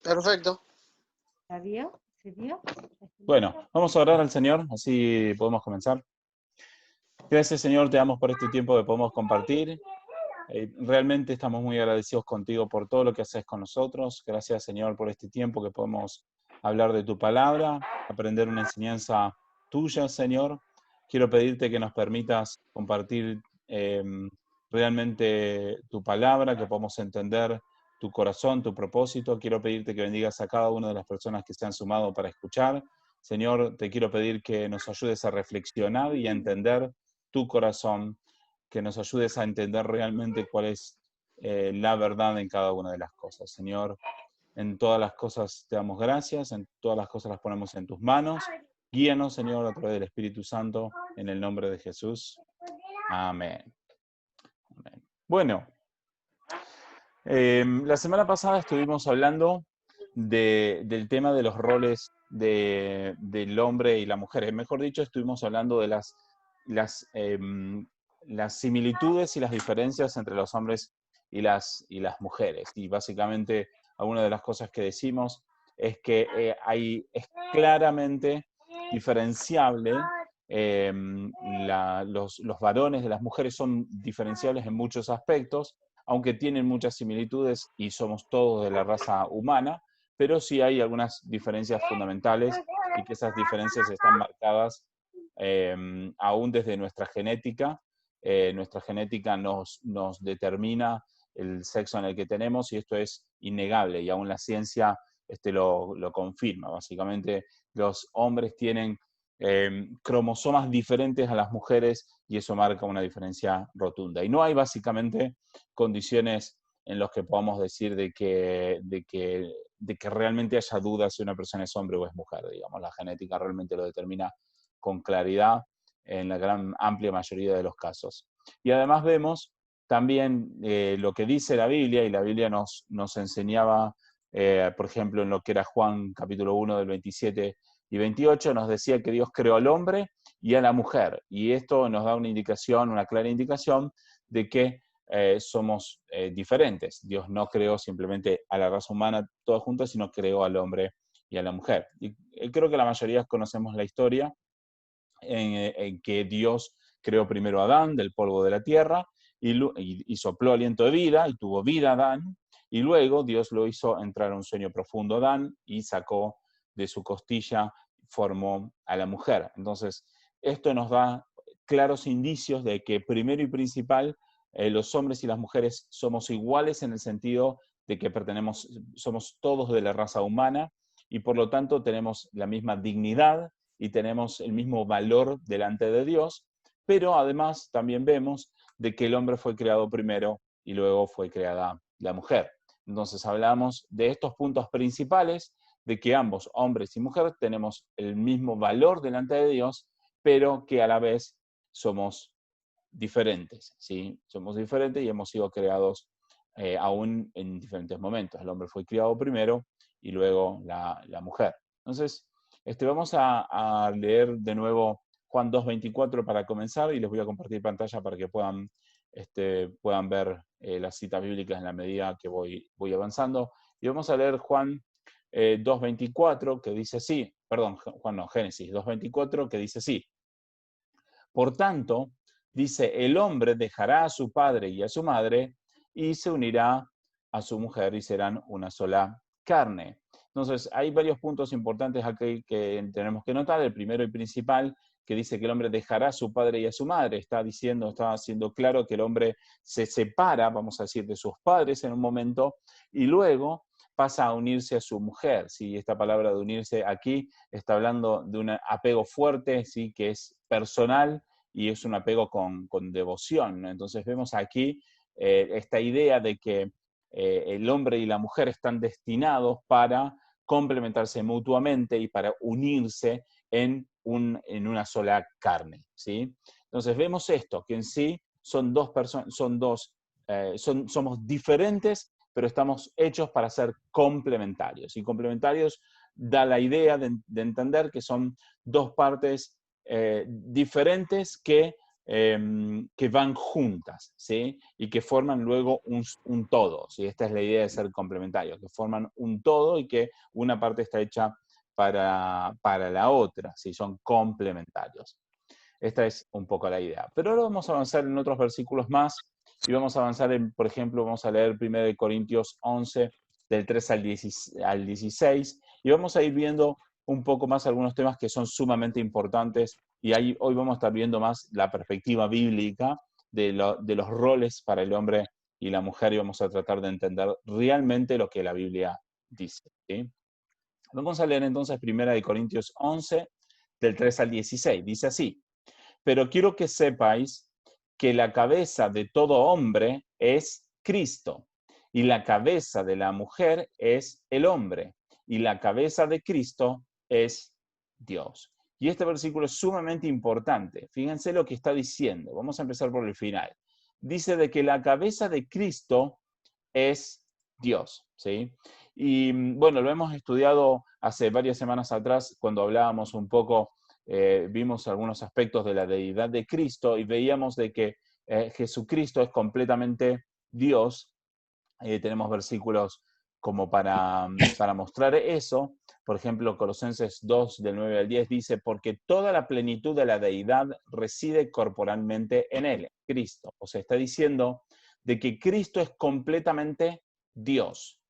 Perfecto. ¿La vio? ¿Se vio? Bueno, vamos a orar al Señor, así podemos comenzar. Gracias, Señor, te damos por este tiempo que podemos compartir. Realmente estamos muy agradecidos contigo por todo lo que haces con nosotros. Gracias, Señor, por este tiempo que podemos hablar de tu palabra, aprender una enseñanza tuya, Señor. Quiero pedirte que nos permitas compartir realmente tu palabra, que podamos entender tu corazón, tu propósito. Quiero pedirte que bendigas a cada una de las personas que se han sumado para escuchar. Señor, te quiero pedir que nos ayudes a reflexionar y a entender tu corazón, que nos ayudes a entender realmente cuál es la verdad en cada una de las cosas. Señor, en todas las cosas te damos gracias, en todas las cosas las ponemos en tus manos. Guíanos, Señor, a través del Espíritu Santo, en el nombre de Jesús. Amén. Amén. Bueno, la semana pasada estuvimos hablando del tema de los roles del hombre y la mujer. Mejor dicho, estuvimos hablando de las similitudes y las diferencias entre los hombres y las mujeres. Y básicamente, alguna de las cosas que decimos es que es claramente diferenciable. Los varones de las mujeres son diferenciables en muchos aspectos, aunque tienen muchas similitudes y somos todos de la raza humana, pero sí hay algunas diferencias fundamentales y que esas diferencias están marcadas aún desde nuestra genética. Nuestra genética nos determina el sexo en el que tenemos y esto es innegable y aún la ciencia lo confirma. Básicamente los hombres tienen cromosomas diferentes a las mujeres y eso marca una diferencia rotunda. Y no hay básicamente condiciones en las que podamos decir de que realmente haya dudas si una persona es hombre o es mujer. Digamos, la genética realmente lo determina con claridad en la gran amplia mayoría de los casos. Y además vemos también lo que dice la Biblia, y la Biblia nos enseñaba, por ejemplo, en lo que era Juan capítulo 1 del 27 y 28, nos decía que Dios creó al hombre y a la mujer. Y esto nos da una indicación, una clara indicación de que somos diferentes. Dios no creó simplemente a la raza humana toda junta, sino creó al hombre y a la mujer. Y creo que la mayoría conocemos la historia en que Dios creó primero a Adán del polvo de la tierra y sopló aliento de vida y tuvo vida Adán, y luego Dios lo hizo entrar a un sueño profundo a Adán y sacó de su costilla, formó a la mujer. Entonces, esto nos da claros indicios de que primero y principal los hombres y las mujeres somos iguales en el sentido de que somos todos de la raza humana y por lo tanto tenemos la misma dignidad y tenemos el mismo valor delante de Dios, pero además también vemos de que el hombre fue creado primero y luego fue creada la mujer. Entonces hablamos de estos puntos principales, de que ambos, hombres y mujeres, tenemos el mismo valor delante de Dios, pero que a la vez somos diferentes, ¿sí? Somos diferentes y hemos sido creados aún en diferentes momentos. El hombre fue criado primero y luego la mujer. Entonces, vamos a leer de nuevo Juan 2:24 para comenzar y les voy a compartir pantalla para que puedan ver las citas bíblicas en la medida que voy avanzando. Y vamos a leer Juan 2:24 que dice así, perdón, Génesis 2:24 que dice así. Por tanto, dice, el hombre dejará a su padre y a su madre y se unirá a su mujer y serán una sola carne. Entonces, hay varios puntos importantes aquí que tenemos que notar. El primero y principal, que dice que el hombre dejará a su padre y a su madre. Está haciendo claro que el hombre se separa, vamos a decir, de sus padres en un momento y luego pasa a unirse a su mujer. ¿Sí? Esta palabra de unirse aquí está hablando de un apego fuerte, ¿sí? Que es personal y es un apego con devoción. Entonces vemos aquí esta idea de que el hombre y la mujer están destinados para complementarse mutuamente y para unirse en una sola carne, ¿sí? Entonces vemos esto, que en sí son dos personas, somos diferentes, pero estamos hechos para ser complementarios. Y complementarios da la idea de entender que son dos partes diferentes que que van juntas, ¿sí? Y que forman luego un todo, ¿sí? Esta es la idea de ser complementario, que forman un todo y que una parte está hecha para la otra, ¿sí? Son complementarios. Esta es un poco la idea. Pero ahora vamos a avanzar en otros versículos más y vamos a avanzar en, por ejemplo, vamos a leer 1 Corintios 11, del 3 al 16, y vamos a ir viendo un poco más algunos temas que son sumamente importantes, y ahí hoy vamos a estar viendo más la perspectiva bíblica de los roles para el hombre y la mujer, y vamos a tratar de entender realmente lo que la Biblia dice, ¿sí? Vamos a leer entonces 1 Corintios 11, del 3 al 16. Dice así: pero quiero que sepáis que la cabeza de todo hombre es Cristo, y la cabeza de la mujer es el hombre, y la cabeza de Cristo es Dios. Y este versículo es sumamente importante. Fíjense lo que está diciendo. Vamos a empezar por el final. Dice de que la cabeza de Cristo es Dios, ¿sí? Y bueno, lo hemos estudiado hace varias semanas atrás cuando hablábamos un poco, vimos algunos aspectos de la deidad de Cristo y veíamos de que Jesucristo es completamente Dios. Tenemos versículos como para mostrar eso. Por ejemplo, Colosenses 2, del 9 al 10 dice: porque toda la plenitud de la deidad reside corporalmente en él, Cristo. O sea, está diciendo de que Cristo es completamente Dios.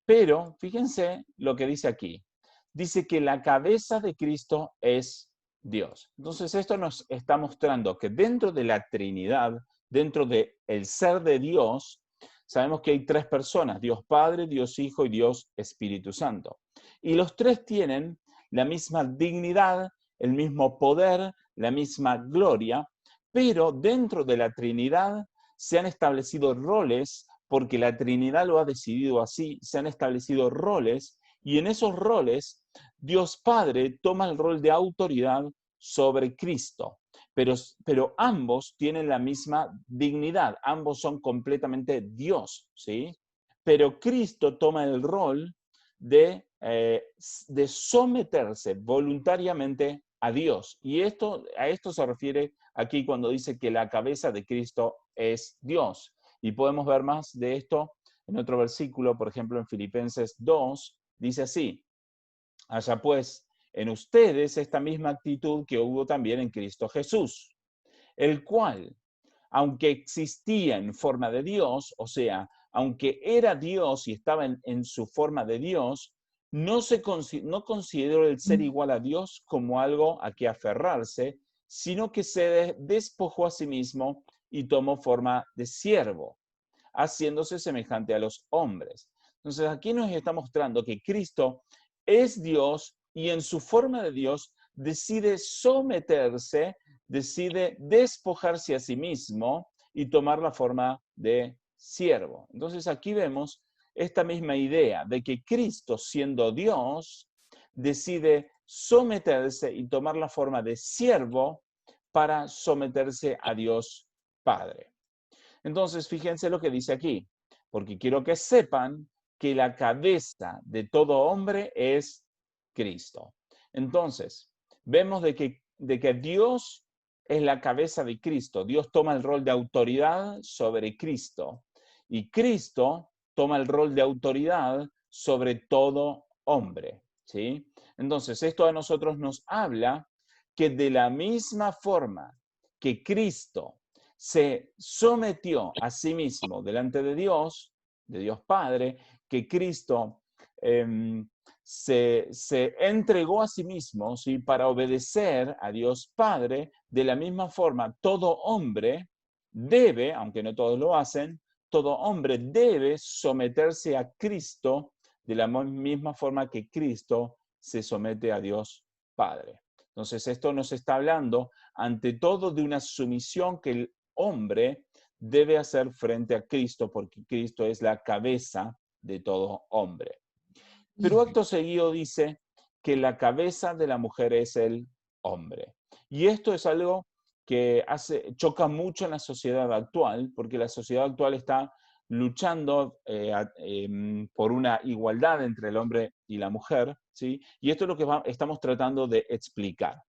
Pero fíjense lo que dice aquí. Dice que la cabeza de Cristo es Dios. Entonces esto nos está mostrando que dentro de la Trinidad, dentro del ser de Dios, sabemos que hay tres personas: Dios Padre, Dios Hijo y Dios Espíritu Santo. Y los tres tienen la misma dignidad, el mismo poder, la misma gloria, pero dentro de la Trinidad se han establecido roles, porque la Trinidad lo ha decidido así, se han establecido roles, y en esos roles Dios Padre toma el rol de autoridad sobre Cristo. Pero ambos tienen la misma dignidad, ambos son completamente Dios, ¿sí? Pero Cristo toma el rol de someterse voluntariamente a Dios. Y a esto se refiere aquí cuando dice que la cabeza de Cristo es Dios. Y podemos ver más de esto en otro versículo, por ejemplo en Filipenses 2, dice así: haya pues en ustedes esta misma actitud que hubo también en Cristo Jesús, el cual, aunque existía en forma de Dios, o sea, aunque era Dios y estaba en su forma de Dios, no consideró el ser igual a Dios como algo a que aferrarse, sino que se despojó a sí mismo y tomó forma de siervo, haciéndose semejante a los hombres. Entonces aquí nos está mostrando que Cristo es Dios y en su forma de Dios decide someterse, decide despojarse a sí mismo y tomar la forma de siervo. Entonces aquí vemos esta misma idea de que Cristo, siendo Dios, decide someterse y tomar la forma de siervo para someterse a Dios Padre. Entonces, fíjense lo que dice aquí: porque quiero que sepan que la cabeza de todo hombre es Cristo. Entonces, vemos de que Dios es la cabeza de Cristo. Dios toma el rol de autoridad sobre Cristo. Y Cristo toma el rol de autoridad sobre todo hombre, ¿sí? Entonces, esto a nosotros nos habla que de la misma forma que Cristo se sometió a sí mismo delante de Dios Padre, que Cristo se entregó a sí mismo, ¿sí?, para obedecer a Dios Padre. De la misma forma, todo hombre debe, aunque no todos lo hacen, todo hombre debe someterse a Cristo de la misma forma que Cristo se somete a Dios Padre. Entonces, esto nos está hablando, ante todo, de una sumisión que el hombre debe hacer frente a Cristo, porque Cristo es la cabeza de todo hombre. Pero acto seguido dice que la cabeza de la mujer es el hombre. Y esto es algo que choca mucho en la sociedad actual, porque la sociedad actual está luchando por una igualdad entre el hombre y la mujer, ¿sí? Y esto es lo que estamos tratando de explicar.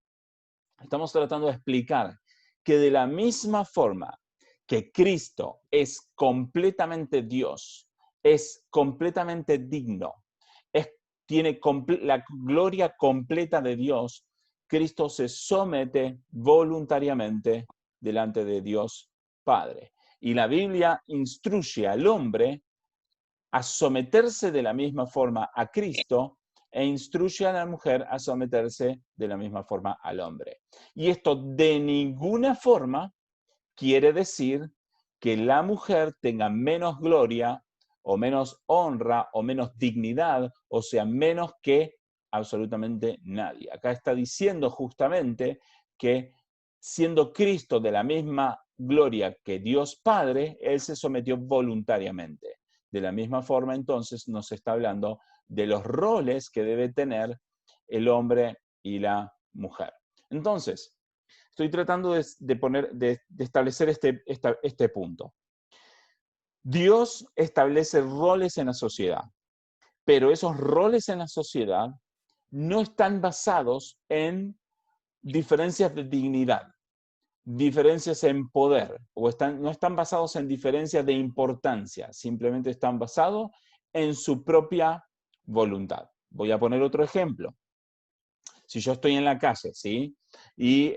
Estamos tratando de explicar que de la misma forma que Cristo es completamente Dios, es completamente digno, tiene la gloria completa de Dios, Cristo se somete voluntariamente delante de Dios Padre. Y la Biblia instruye al hombre a someterse de la misma forma a Cristo e instruye a la mujer a someterse de la misma forma al hombre. Y esto de ninguna forma quiere decir que la mujer tenga menos gloria o menos honra o menos dignidad, o sea, menos que absolutamente nadie. Acá está diciendo justamente que siendo Cristo de la misma gloria que Dios Padre, Él se sometió voluntariamente. De la misma forma, entonces, nos está hablando de los roles que debe tener el hombre y la mujer. Entonces, estoy tratando de establecer este punto. Dios establece roles en la sociedad, pero esos roles en la sociedad no están basados en diferencias de dignidad, diferencias en poder, no están basados en diferencias de importancia, simplemente están basados en su propia voluntad. Voy a poner otro ejemplo. Si yo estoy en la calle, ¿sí? Y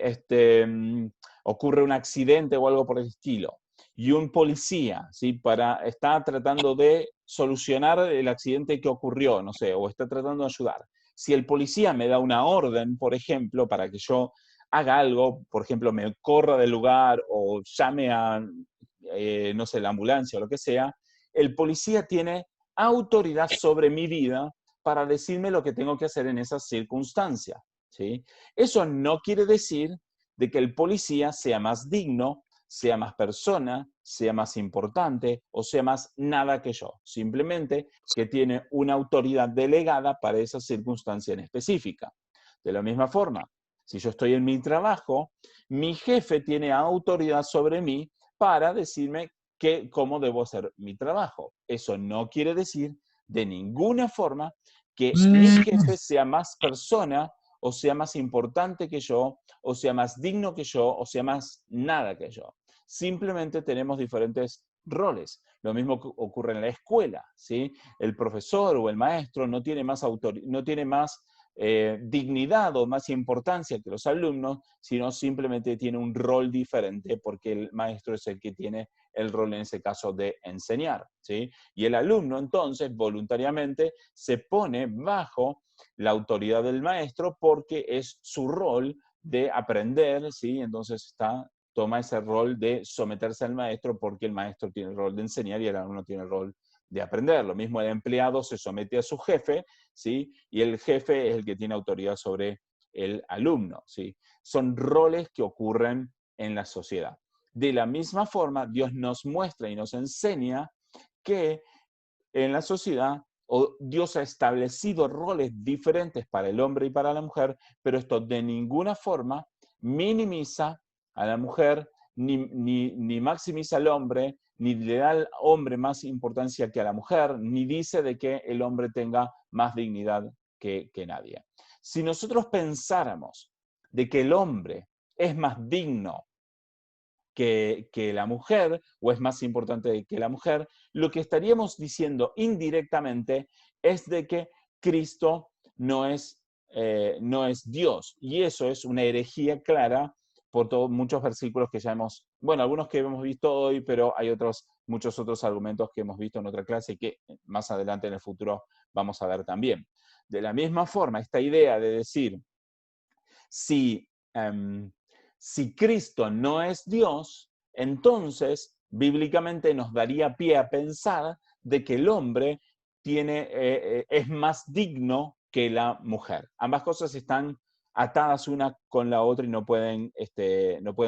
ocurre un accidente o algo por el estilo, y un policía, ¿sí? Está tratando de solucionar el accidente que ocurrió, no sé, o está tratando de ayudar. Si el policía me da una orden, por ejemplo, para que yo haga algo, por ejemplo, me corra del lugar o llame a, no sé, la ambulancia o lo que sea, el policía tiene autoridad sobre mi vida para decirme lo que tengo que hacer en esas circunstancias, ¿sí? Eso no quiere decir de que el policía sea más digno, sea más persona, sea más importante o sea más nada que yo. Simplemente que tiene una autoridad delegada para esa circunstancia en específica. De la misma forma, si yo estoy en mi trabajo, mi jefe tiene autoridad sobre mí para decirme cómo debo hacer mi trabajo. Eso no quiere decir de ninguna forma que mi jefe sea más persona o sea más importante que yo, o sea más digno que yo, o sea más nada que yo. Simplemente tenemos diferentes roles. Lo mismo ocurre en la escuela, ¿sí? El profesor o el maestro no tiene más dignidad o más importancia que los alumnos, sino simplemente tiene un rol diferente porque el maestro es el que tiene el rol en ese caso de enseñar, ¿sí? Y el alumno entonces voluntariamente se pone bajo la autoridad del maestro porque es su rol de aprender, ¿sí? Entonces toma ese rol de someterse al maestro porque el maestro tiene el rol de enseñar y el alumno tiene el rol de aprender. Lo mismo el empleado se somete a su jefe, ¿sí? Y el jefe es el que tiene autoridad sobre el alumno, ¿sí? Son roles que ocurren en la sociedad. De la misma forma, Dios nos muestra y nos enseña que en la sociedad Dios ha establecido roles diferentes para el hombre y para la mujer, pero esto de ninguna forma minimiza a la mujer, ni maximiza al hombre, ni le da al hombre más importancia que a la mujer, ni dice de que el hombre tenga más dignidad que nadie. Si nosotros pensáramos de que el hombre es más digno que la mujer, o es más importante que la mujer, lo que estaríamos diciendo indirectamente es de que Cristo no es Dios. Y eso es una herejía clara por muchos versículos que ya algunos que hemos visto hoy, pero hay muchos otros argumentos que hemos visto en otra clase y que más adelante en el futuro vamos a ver también. De la misma forma, esta idea de decir, si Cristo no es Dios, entonces bíblicamente nos daría pie a pensar de que el hombre es más digno que la mujer. Ambas cosas están atadas una con la otra y no pueden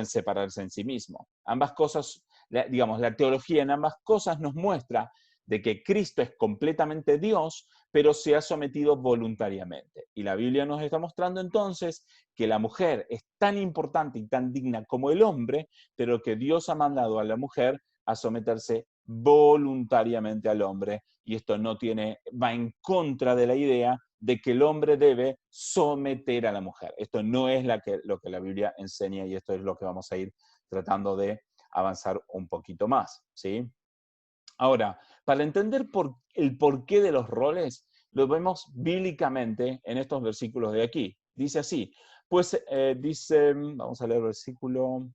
separarse en sí mismos. Ambas cosas, la teología en ambas cosas nos muestra de que Cristo es completamente Dios, pero se ha sometido voluntariamente. Y la Biblia nos está mostrando entonces que la mujer es tan importante y tan digna como el hombre, pero que Dios ha mandado a la mujer a someterse voluntariamente al hombre, y esto va en contra de la idea de que el hombre debe someter a la mujer. Esto no es lo que la Biblia enseña y esto es lo que vamos a ir tratando de avanzar un poquito más, ¿sí? Ahora, para entender el porqué de los roles, lo vemos bíblicamente en estos versículos de aquí. Dice así, pues vamos a leer el versículo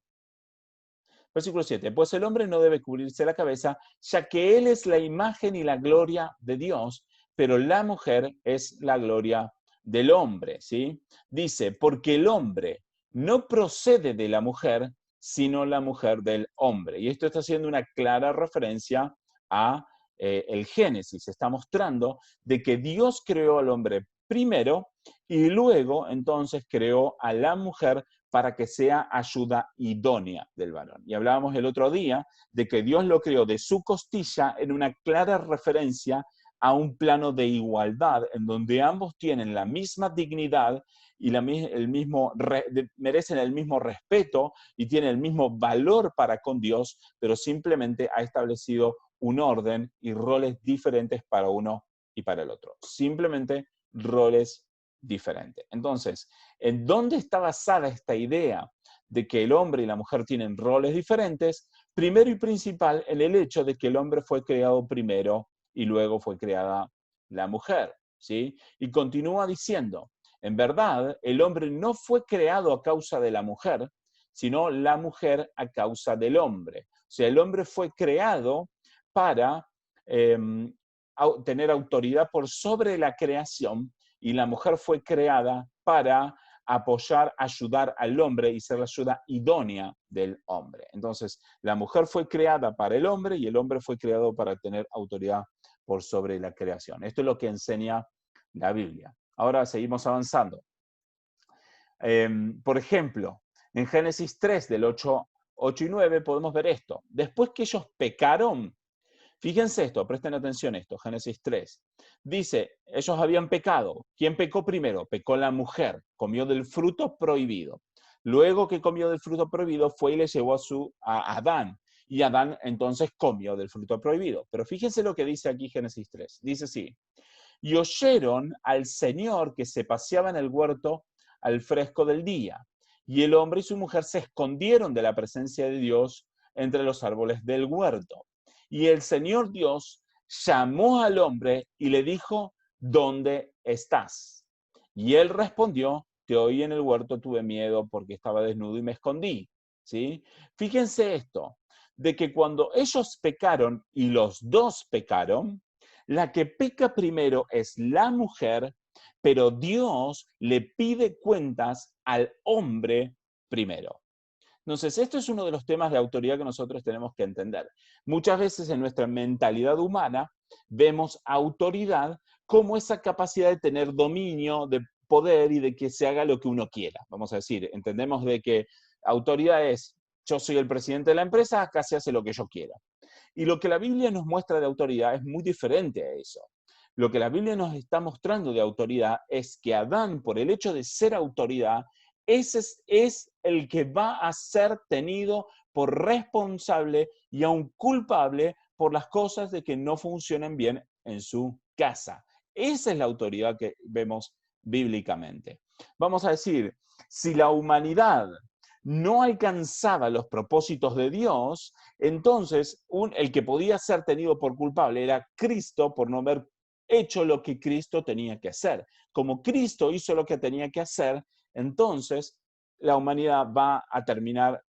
7, pues el hombre no debe cubrirse la cabeza, ya que él es la imagen y la gloria de Dios, pero la mujer es la gloria del hombre, ¿sí? Dice, porque el hombre no procede de la mujer, sino la mujer del hombre. Y esto está haciendo una clara referencia a el Génesis. Está mostrando de que Dios creó al hombre primero y luego entonces creó a la mujer para que sea ayuda idónea del varón. Y hablábamos el otro día de que Dios lo creó de su costilla en una clara referencia a un plano de igualdad, en donde ambos tienen la misma dignidad y merecen el mismo respeto y tienen el mismo valor para con Dios, pero simplemente ha establecido un orden y roles diferentes para uno y para el otro. Simplemente roles diferentes. Entonces, ¿en dónde está basada esta idea de que el hombre y la mujer tienen roles diferentes? Primero y principal, en el hecho de que el hombre fue creado primero y luego fue creada la mujer, ¿sí? Y continúa diciendo, en verdad, el hombre no fue creado a causa de la mujer, sino la mujer a causa del hombre. O sea, el hombre fue creado para tener autoridad por sobre la creación y la mujer fue creada para apoyar, ayudar al hombre y ser la ayuda idónea del hombre. Entonces, la mujer fue creada para el hombre y el hombre fue creado para tener autoridad por sobre la creación. Esto es lo que enseña la Biblia. Ahora seguimos avanzando. Por ejemplo, en Génesis 3, del 8 y 9, podemos ver esto. Después que ellos pecaron, fíjense esto, presten atención a esto, Génesis 3. Dice, ellos habían pecado. ¿Quién pecó primero? Pecó la mujer, comió del fruto prohibido. Luego que comió del fruto prohibido, fue y le llevó a Adán. Y Adán entonces comió del fruto prohibido. Pero fíjense lo que dice aquí Génesis 3. Dice así, y oyeron al Señor que se paseaba en el huerto al fresco del día. Y el hombre y su mujer se escondieron de la presencia de Dios entre los árboles del huerto. Y el Señor Dios llamó al hombre y le dijo, ¿dónde estás? Y él respondió, te oí en el huerto, tuve miedo porque estaba desnudo y me escondí. ¿Sí? Fíjense esto, de que cuando ellos pecaron y los dos pecaron, la que peca primero es la mujer, pero Dios le pide cuentas al hombre primero. Entonces, esto es uno de los temas de autoridad que nosotros tenemos que entender. Muchas veces en nuestra mentalidad humana vemos autoridad como esa capacidad de tener dominio, de poder y de que se haga lo que uno quiera. Vamos a decir, entendemos de que autoridad es, yo soy el presidente de la empresa, acá se hace lo que yo quiera. Y lo que la Biblia nos muestra de autoridad es muy diferente a eso. Lo que la Biblia nos está mostrando de autoridad es que Adán, por el hecho de ser autoridad, ese es el que va a ser tenido por responsable y aún culpable por las cosas de que no funcionen bien en su casa. Esa es la autoridad que vemos bíblicamente. Vamos a decir, si la humanidad no alcanzaba los propósitos de Dios, entonces el que podía ser tenido por culpable era Cristo por no haber hecho lo que Cristo tenía que hacer. Como Cristo hizo lo que tenía que hacer, entonces la humanidad va a terminar,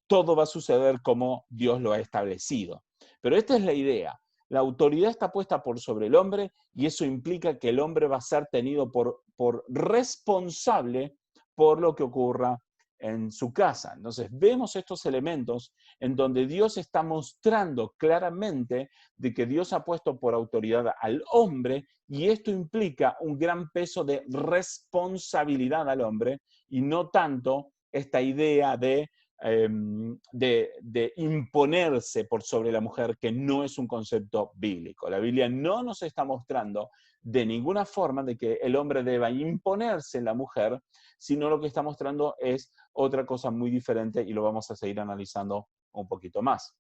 todo va a suceder como Dios lo ha establecido. Pero esta es la idea. La autoridad está puesta por sobre el hombre y eso implica que el hombre va a ser tenido por responsable por lo que ocurra en su casa. Entonces vemos estos elementos en donde Dios está mostrando claramente de que Dios ha puesto por autoridad al hombre y esto implica un gran peso de responsabilidad al hombre y no tanto esta idea de imponerse por sobre la mujer, que no es un concepto bíblico. La Biblia no nos está mostrando de ninguna forma de que el hombre deba imponerse en la mujer, sino lo que está mostrando es otra cosa muy diferente y lo vamos a seguir analizando un poquito más.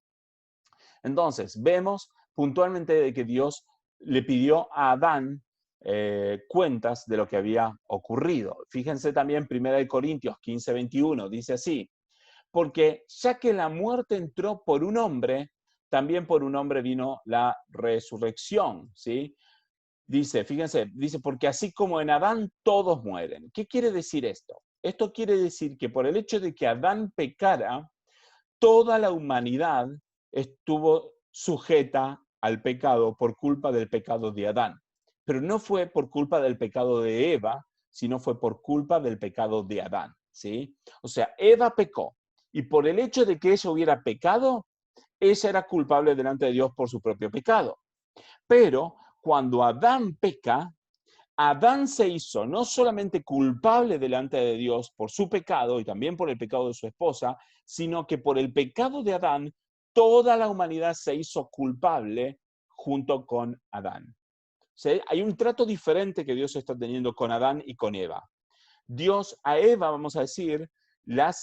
Entonces, vemos puntualmente de que Dios le pidió a Adán cuentas de lo que había ocurrido. Fíjense también 1 Corintios 15:21, dice así: porque ya que la muerte entró por un hombre, también por un hombre vino la resurrección, ¿sí? Dice, fíjense, dice, porque así como en Adán todos mueren. ¿Qué quiere decir esto? Esto quiere decir que por el hecho de que Adán pecara, toda la humanidad estuvo sujeta al pecado por culpa del pecado de Adán. Pero no fue por culpa del pecado de Eva, sino fue por culpa del pecado de Adán, ¿sí? O sea, Eva pecó, y por el hecho de que ella hubiera pecado, ella era culpable delante de Dios por su propio pecado. Pero cuando Adán peca, Adán se hizo no solamente culpable delante de Dios por su pecado y también por el pecado de su esposa, sino que por el pecado de Adán, toda la humanidad se hizo culpable junto con Adán. O sea, hay un trato diferente que Dios está teniendo con Adán y con Eva. Dios a Eva, vamos a decir, la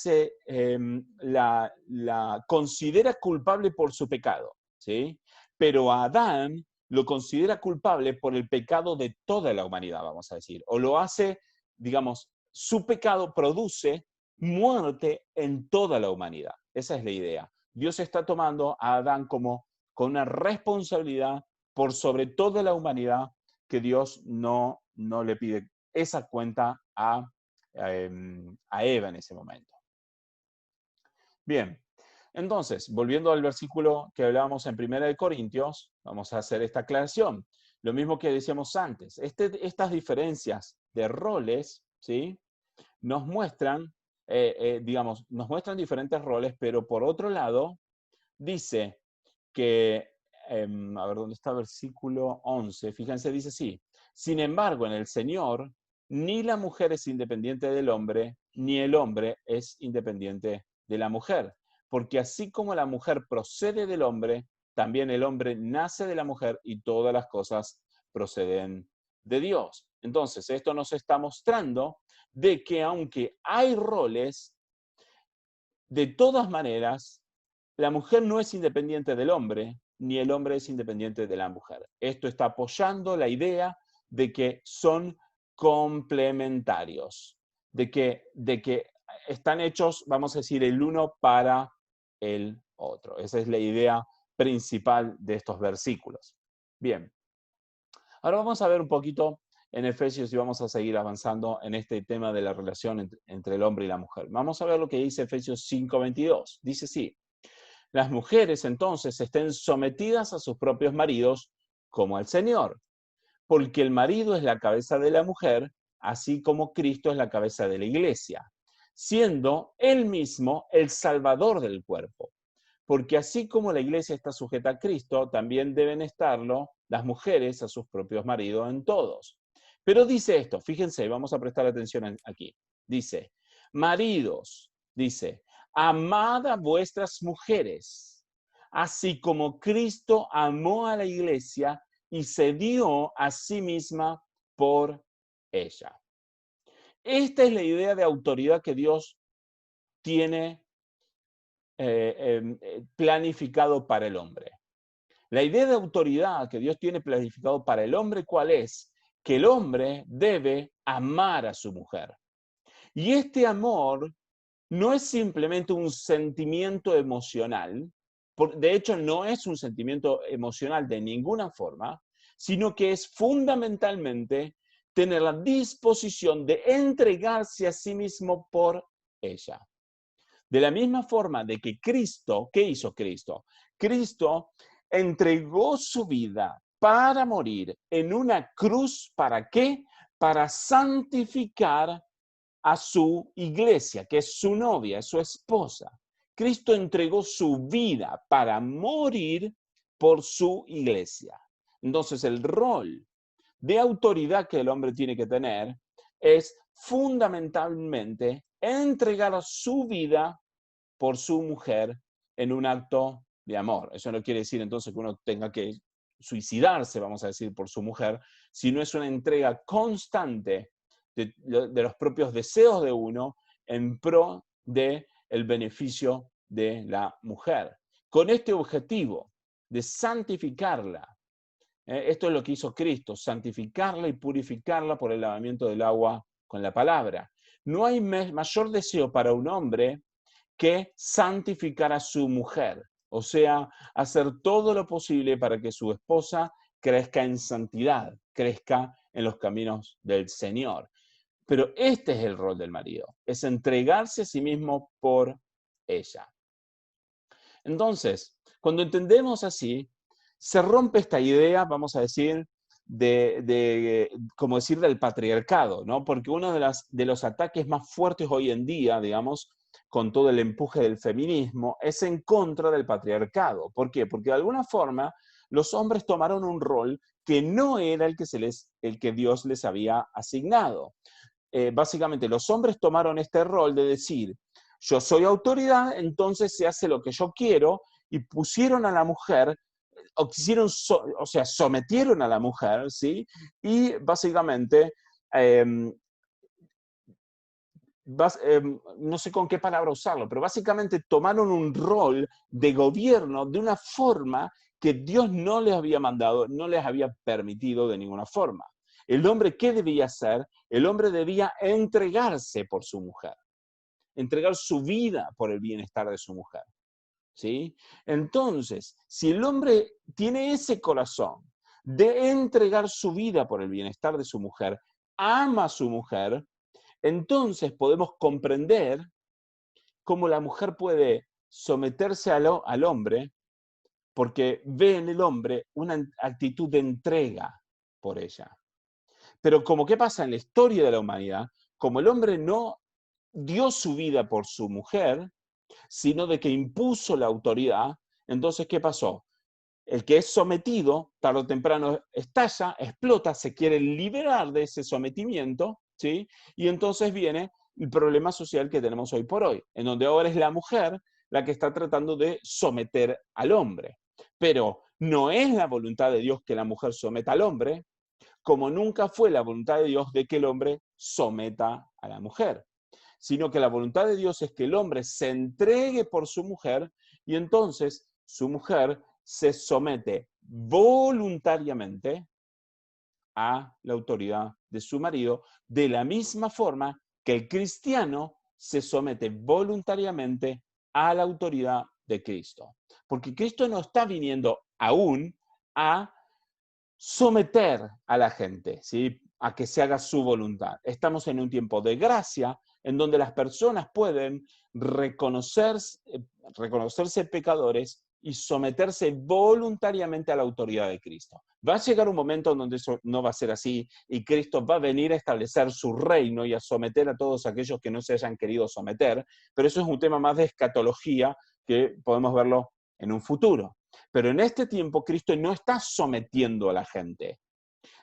considera culpable por su pecado, ¿sí? Pero a Adán lo considera culpable por el pecado de toda la humanidad, vamos a decir. O lo hace, digamos, su pecado produce muerte en toda la humanidad. Esa es la idea. Dios está tomando a Adán como con una responsabilidad por sobre toda la humanidad que Dios no le pide esa cuenta a Eva en ese momento. Bien, entonces, volviendo al versículo que hablábamos en 1 Corintios, vamos a hacer esta aclaración. Lo mismo que decíamos antes, estas diferencias de roles, ¿sí? Nos muestran, nos muestran diferentes roles, pero por otro lado, dice que, a ver, ¿dónde está el versículo 11? Fíjense, dice así: sin embargo, en el Señor, ni la mujer es independiente del hombre, ni el hombre es independiente de la mujer. Porque así como la mujer procede del hombre, también el hombre nace de la mujer y todas las cosas proceden de Dios. Entonces, esto nos está mostrando de que aunque hay roles, de todas maneras, la mujer no es independiente del hombre, ni el hombre es independiente de la mujer. Esto está apoyando la idea de que son complementarios, de que están hechos, vamos a decir, el uno para el otro. Esa es la idea principal de estos versículos. Bien, ahora vamos a ver un poquito en Efesios y vamos a seguir avanzando en este tema de la relación entre el hombre y la mujer. Vamos a ver lo que dice Efesios 5:22. Dice así: las mujeres entonces estén sometidas a sus propios maridos como al Señor, porque el marido es la cabeza de la mujer, así como Cristo es la cabeza de la iglesia, siendo él mismo el salvador del cuerpo. Porque así como la iglesia está sujeta a Cristo, también deben estarlo las mujeres a sus propios maridos en todos. Pero dice esto, fíjense, vamos a prestar atención aquí. Dice, maridos, dice, amad a vuestras mujeres, así como Cristo amó a la iglesia y se dio a sí misma por ella. Esta es la idea de autoridad que Dios tiene planificado para el hombre. La idea de autoridad que Dios tiene planificado para el hombre, ¿cuál es? Que el hombre debe amar a su mujer. Y este amor no es simplemente un sentimiento emocional, de hecho no es un sentimiento emocional de ninguna forma, sino que es fundamentalmente tener la disposición de entregarse a sí mismo por ella. De la misma forma de que Cristo, ¿qué hizo Cristo? Cristo entregó su vida para morir en una cruz, ¿para qué? Para santificar a su iglesia, que es su novia, es su esposa. Cristo entregó su vida para morir por su iglesia. Entonces, el rol de autoridad que el hombre tiene que tener es fundamentalmente entregar su vida por su mujer en un acto de amor. Eso no quiere decir entonces que uno tenga que suicidarse, vamos a decir, por su mujer, sino es una entrega constante de los propios deseos de uno en pro del beneficio de la mujer. Con este objetivo de santificarla, Esto es lo que hizo Cristo, santificarla y purificarla por el lavamiento del agua con la palabra. No hay mayor deseo para un hombre que santificar a su mujer, o sea, hacer todo lo posible para que su esposa crezca en santidad, crezca en los caminos del Señor. Pero este es el rol del marido, es entregarse a sí mismo por ella. Entonces, cuando entendemos así, se rompe esta idea, vamos a decir, como decir, del patriarcado, ¿no? Porque uno de los ataques más fuertes hoy en día, digamos, con todo el empuje del feminismo, es en contra del patriarcado. ¿Por qué? Porque de alguna forma los hombres tomaron un rol que no era el que Dios les había asignado. Básicamente, los hombres tomaron este rol de decir, yo soy autoridad, entonces se hace lo que yo quiero, y pusieron a la mujer, o quisieron, o sea, sometieron a la mujer, ¿sí? Y básicamente, no sé con qué palabra usarlo, pero básicamente tomaron un rol de gobierno de una forma que Dios no les había mandado, no les había permitido de ninguna forma. El hombre, ¿qué debía hacer? El hombre debía entregarse por su mujer, entregar su vida por el bienestar de su mujer, ¿sí? Entonces, si el hombre tiene ese corazón de entregar su vida por el bienestar de su mujer, ama a su mujer, entonces podemos comprender cómo la mujer puede someterse al hombre porque ve en el hombre una actitud de entrega por ella. Pero como qué pasa en la historia de la humanidad, como el hombre no dio su vida por su mujer, sino de que impuso la autoridad, entonces ¿qué pasó? El que es sometido, tarde o temprano estalla, explota, se quiere liberar de ese sometimiento, ¿sí? Y entonces viene el problema social que tenemos hoy por hoy, en donde ahora es la mujer la que está tratando de someter al hombre. Pero no es la voluntad de Dios que la mujer someta al hombre, como nunca fue la voluntad de Dios de que el hombre someta a la mujer, sino que la voluntad de Dios es que el hombre se entregue por su mujer y entonces su mujer se somete voluntariamente a la autoridad de su marido, de la misma forma que el cristiano se somete voluntariamente a la autoridad de Cristo. Porque Cristo no está viniendo aún a someter a la gente, ¿sí? A que se haga su voluntad. Estamos en un tiempo de gracia en donde las personas pueden reconocerse pecadores y someterse voluntariamente a la autoridad de Cristo. Va a llegar un momento en donde eso no va a ser así y Cristo va a venir a establecer su reino y a someter a todos aquellos que no se hayan querido someter, pero eso es un tema más de escatología que podemos verlo en un futuro. Pero en este tiempo Cristo no está sometiendo a la gente,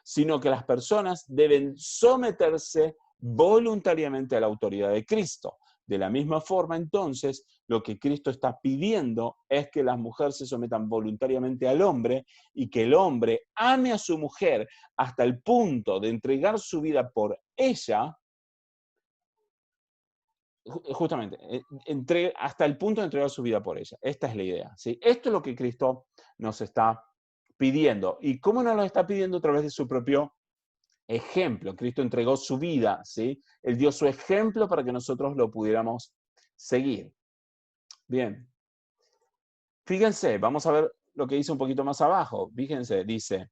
sino que las personas deben someterse voluntariamente a la autoridad de Cristo. De la misma forma, entonces, lo que Cristo está pidiendo es que las mujeres se sometan voluntariamente al hombre y que el hombre ame a su mujer hasta el punto de entregar su vida por ella, justamente, hasta el punto de entregar su vida por ella. Esta es la idea, ¿sí? Esto es lo que Cristo nos está pidiendo. ¿Y cómo nos lo está pidiendo? A través de su propio ejemplo. Cristo entregó su vida, ¿sí? Él dio su ejemplo para que nosotros lo pudiéramos seguir. Bien. Fíjense, vamos a ver lo que dice un poquito más abajo. Fíjense, dice,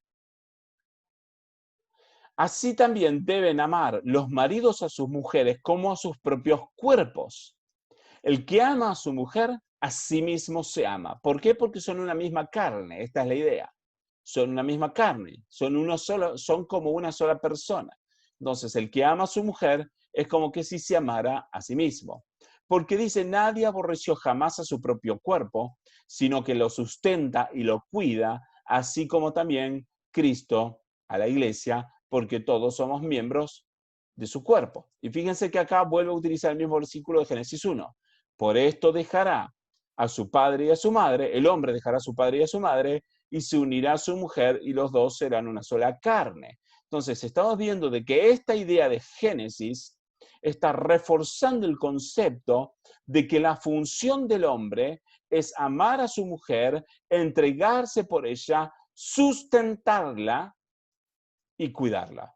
así también deben amar los maridos a sus mujeres como a sus propios cuerpos. El que ama a su mujer, a sí mismo se ama. ¿Por qué? Porque son una misma carne. Esta es la idea. Son una misma carne. Son como una sola persona. Entonces, el que ama a su mujer es como que si se amara a sí mismo. Porque dice, nadie aborreció jamás a su propio cuerpo, sino que lo sustenta y lo cuida, así como también Cristo a la iglesia, porque todos somos miembros de su cuerpo. Y fíjense que acá vuelve a utilizar el mismo versículo de Génesis 1. Por esto dejará a su padre y a su madre, el hombre dejará a su padre y a su madre, y se unirá a su mujer, y los dos serán una sola carne. Entonces, estamos viendo de que esta idea de Génesis está reforzando el concepto de que la función del hombre es amar a su mujer, entregarse por ella, sustentarla y cuidarla.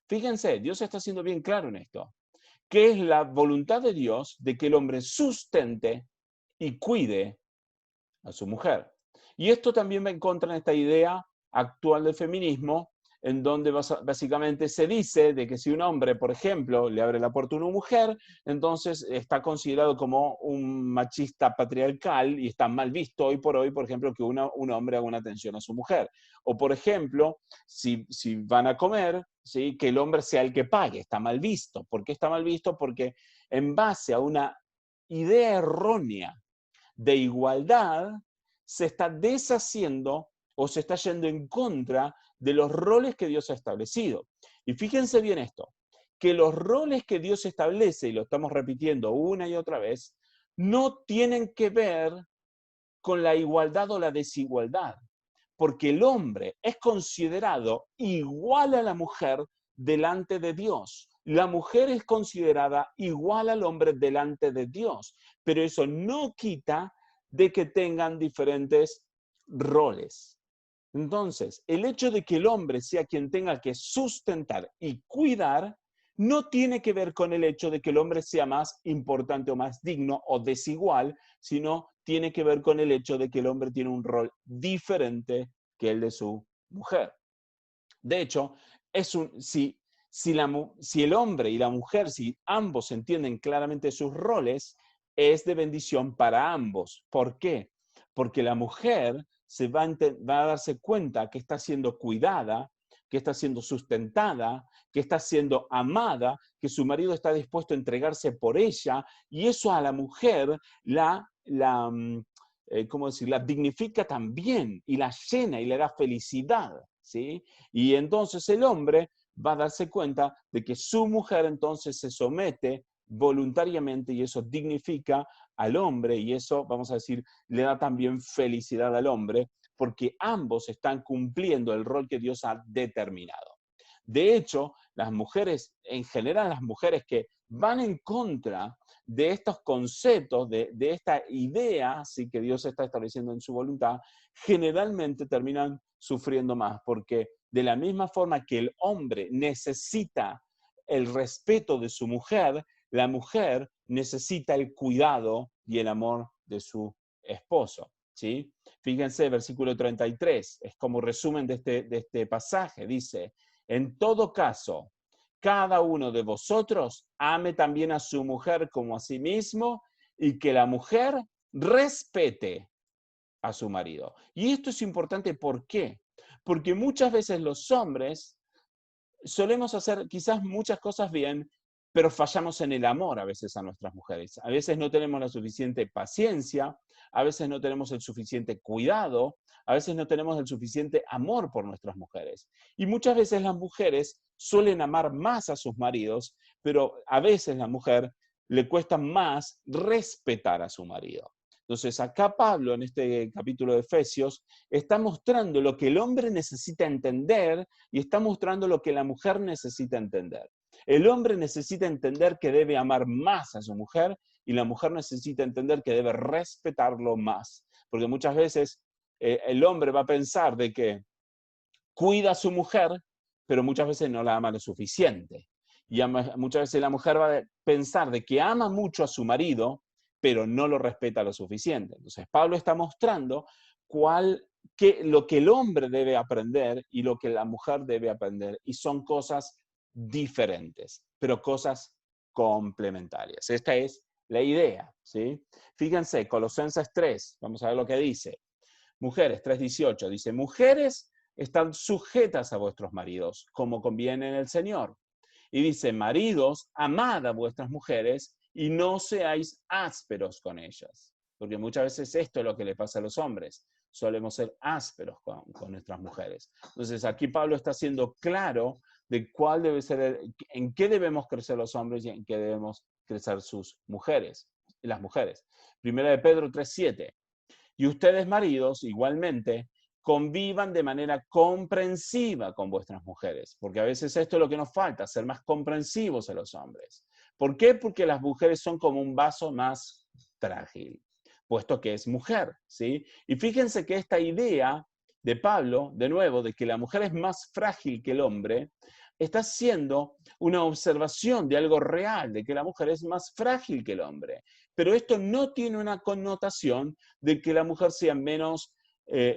Fíjense, Dios está siendo bien claro en esto, que es la voluntad de Dios de que el hombre sustente y cuide a su mujer. Y esto también va en contra de esta idea actual del feminismo, en donde básicamente se dice de que si un hombre, por ejemplo, le abre la puerta a una mujer, entonces está considerado como un machista patriarcal y está mal visto hoy, por ejemplo, que un hombre haga una atención a su mujer. O, por ejemplo, si van a comer, ¿sí?, que el hombre sea el que pague, está mal visto. ¿Por qué está mal visto? Porque en base a una idea errónea de igualdad, se está deshaciendo o se está yendo en contra de los roles que Dios ha establecido. Y fíjense bien esto, que los roles que Dios establece, y lo estamos repitiendo una y otra vez, no tienen que ver con la igualdad o la desigualdad, porque el hombre es considerado igual a la mujer delante de Dios. La mujer es considerada igual al hombre delante de Dios, pero eso no quita de que tengan diferentes roles. Entonces, el hecho de que el hombre sea quien tenga que sustentar y cuidar no tiene que ver con el hecho de que el hombre sea más importante o más digno o desigual, sino tiene que ver con el hecho de que el hombre tiene un rol diferente que el de su mujer. De hecho, si el hombre y la mujer, si ambos entienden claramente sus roles, es de bendición para ambos. ¿Por qué? Porque la mujer va a darse cuenta que está siendo cuidada, que está siendo sustentada, que está siendo amada, que su marido está dispuesto a entregarse por ella, y eso a la mujer ¿cómo decir?, la dignifica también y la llena y le da felicidad, ¿sí? Y entonces el hombre va a darse cuenta de que su mujer entonces se somete voluntariamente y eso dignifica al hombre y eso, vamos a decir, le da también felicidad al hombre porque ambos están cumpliendo el rol que Dios ha determinado. De hecho, las mujeres, en general las mujeres que van en contra de estos conceptos, de esta idea ¿sí?, que Dios está estableciendo en su voluntad, generalmente terminan sufriendo más, porque de la misma forma que el hombre necesita el respeto de su mujer, la mujer necesita el cuidado y el amor de su esposo, ¿sí? Fíjense, versículo 33, es como resumen de este pasaje, dice, en todo caso, cada uno de vosotros ame también a su mujer como a sí mismo y que la mujer respete a su marido. Y esto es importante, ¿por qué? Porque muchas veces los hombres solemos hacer quizás muchas cosas bien, pero fallamos en el amor a veces a nuestras mujeres. A veces no tenemos la suficiente paciencia, a veces no tenemos el suficiente cuidado, a veces no tenemos el suficiente amor por nuestras mujeres. Y muchas veces las mujeres suelen amar más a sus maridos, pero a veces la mujer le cuesta más respetar a su marido. Entonces acá Pablo, en este capítulo de Efesios, está mostrando lo que el hombre necesita entender y está mostrando lo que la mujer necesita entender. El hombre necesita entender que debe amar más a su mujer y la mujer necesita entender que debe respetarlo más. Porque muchas veces el hombre va a pensar de que cuida a su mujer, pero muchas veces no la ama lo suficiente. Y muchas veces la mujer va a pensar de que ama mucho a su marido, pero no lo respeta lo suficiente. Entonces Pablo está mostrando lo que el hombre debe aprender y lo que la mujer debe aprender. Y son cosas diferentes, pero cosas complementarias. Esta es la idea, ¿sí? Fíjense, Colosenses 3, vamos a ver lo que dice. Mujeres, 3:18, dice, mujeres están sujetas a vuestros maridos, como conviene en el Señor. Y dice, maridos, amad a vuestras mujeres y no seáis ásperos con ellas. Porque muchas veces esto es lo que le pasa a los hombres. Solemos ser ásperos con nuestras mujeres. Entonces aquí Pablo está siendo claro de cuál debe ser, en qué debemos crecer los hombres y en qué debemos crecer sus mujeres, las mujeres. Primera de Pedro 3:7. Y ustedes, maridos, igualmente, convivan de manera comprensiva con vuestras mujeres, porque a veces esto es lo que nos falta, ser más comprensivos a los hombres. ¿Por qué? Porque las mujeres son como un vaso más frágil, puesto que es mujer, ¿sí? Y fíjense que esta idea de Pablo, de nuevo, de que la mujer es más frágil que el hombre, está haciendo una observación de algo real, de que la mujer es más frágil que el hombre. Pero esto no tiene una connotación de que la mujer sea menos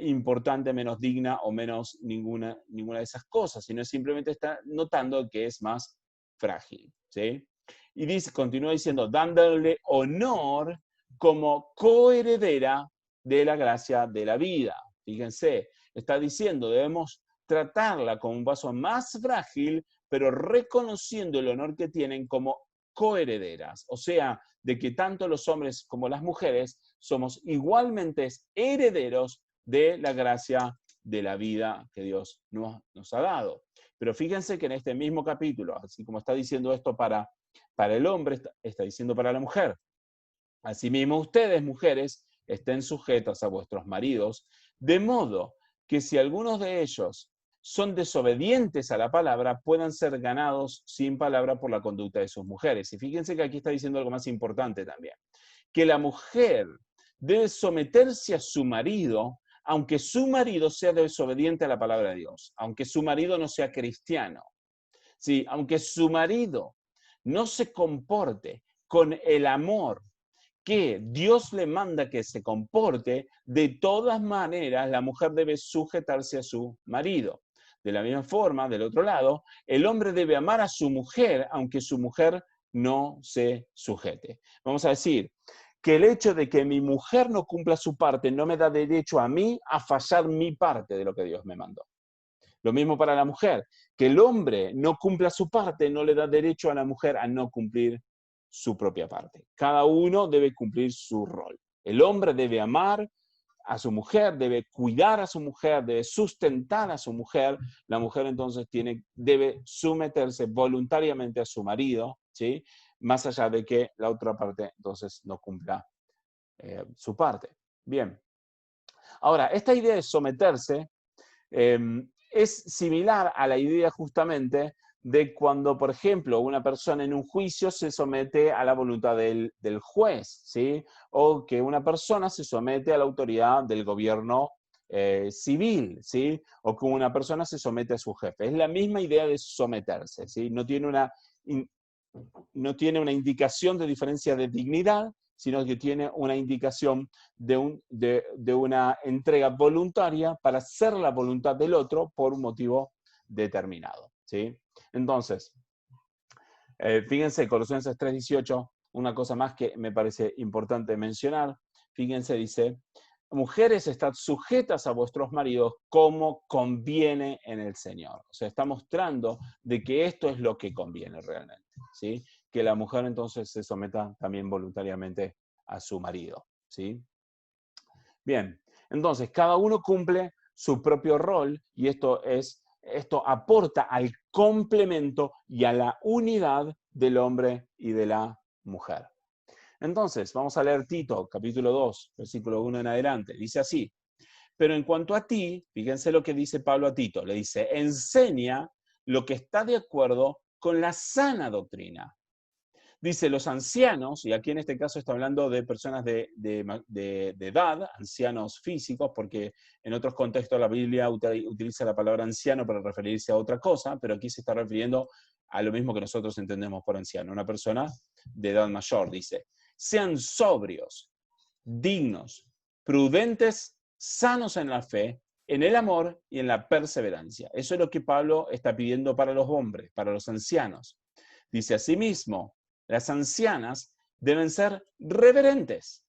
importante, menos digna o menos ninguna de esas cosas, sino simplemente está notando que es más frágil, ¿sí? Y dice, continúa diciendo, dándole honor como coheredera de la gracia de la vida. Fíjense, está diciendo, debemos tratarla como un vaso más frágil, pero reconociendo el honor que tienen como coherederas. O sea, de que tanto los hombres como las mujeres somos igualmente herederos de la gracia de la vida que Dios nos ha dado. Pero fíjense que en este mismo capítulo, así como está diciendo esto para el hombre, está diciendo para la mujer. Asimismo, ustedes, mujeres, estén sujetas a vuestros maridos, de modo que si algunos de ellos son desobedientes a la palabra, puedan ser ganados sin palabra por la conducta de sus mujeres. Y fíjense que aquí está diciendo algo más importante también, que la mujer debe someterse a su marido, aunque su marido sea desobediente a la palabra de Dios, aunque su marido no sea cristiano, ¿sí? Aunque su marido no se comporte con el amor que Dios le manda que se comporte, de todas maneras la mujer debe sujetarse a su marido. De la misma forma, del otro lado, el hombre debe amar a su mujer, aunque su mujer no se sujete. Vamos a decir que el hecho de que mi mujer no cumpla su parte no me da derecho a mí a fallar mi parte de lo que Dios me mandó. Lo mismo para la mujer, que el hombre no cumpla su parte no le da derecho a la mujer a no cumplir su propia parte. Cada uno debe cumplir su rol. El hombre debe amar a su mujer, debe cuidar a su mujer, debe sustentar a su mujer. La mujer entonces debe someterse voluntariamente a su marido, ¿sí? Más allá de que la otra parte entonces no cumpla su parte. Bien. Ahora, esta idea de someterse es similar a la idea justamente de cuando, por ejemplo, una persona en un juicio se somete a la voluntad del juez, ¿sí? O que una persona se somete a la autoridad del gobierno civil, ¿sí? O que una persona se somete a su jefe. Es la misma idea de someterse, ¿sí? No tiene una indicación de diferencia de dignidad, sino que tiene una indicación de una entrega voluntaria para hacer la voluntad del otro por un motivo determinado, ¿sí? Entonces, fíjense, Colosenses 3:18, una cosa más que me parece importante mencionar, fíjense, dice, mujeres, estad sujetas a vuestros maridos como conviene en el Señor. O sea, está mostrando de que esto es lo que conviene realmente, ¿sí? Que la mujer entonces se someta también voluntariamente a su marido, ¿sí? Bien, entonces cada uno cumple su propio rol y esto aporta al complemento y a la unidad del hombre y de la mujer. Entonces, vamos a leer Tito, capítulo 2, versículo 1 en adelante. Dice así, pero en cuanto a ti, fíjense lo que dice Pablo a Tito, le dice, enseña lo que está de acuerdo con la sana doctrina. Dice, los ancianos, y aquí en este caso está hablando de personas de edad, ancianos físicos, porque en otros contextos la Biblia utiliza la palabra anciano para referirse a otra cosa, pero aquí se está refiriendo a lo mismo que nosotros entendemos por anciano, una persona de edad mayor, dice, sean sobrios, dignos, prudentes, sanos en la fe, en el amor y en la perseverancia. Eso es lo que Pablo está pidiendo para los hombres, para los ancianos. Dice asimismo, las ancianas deben ser reverentes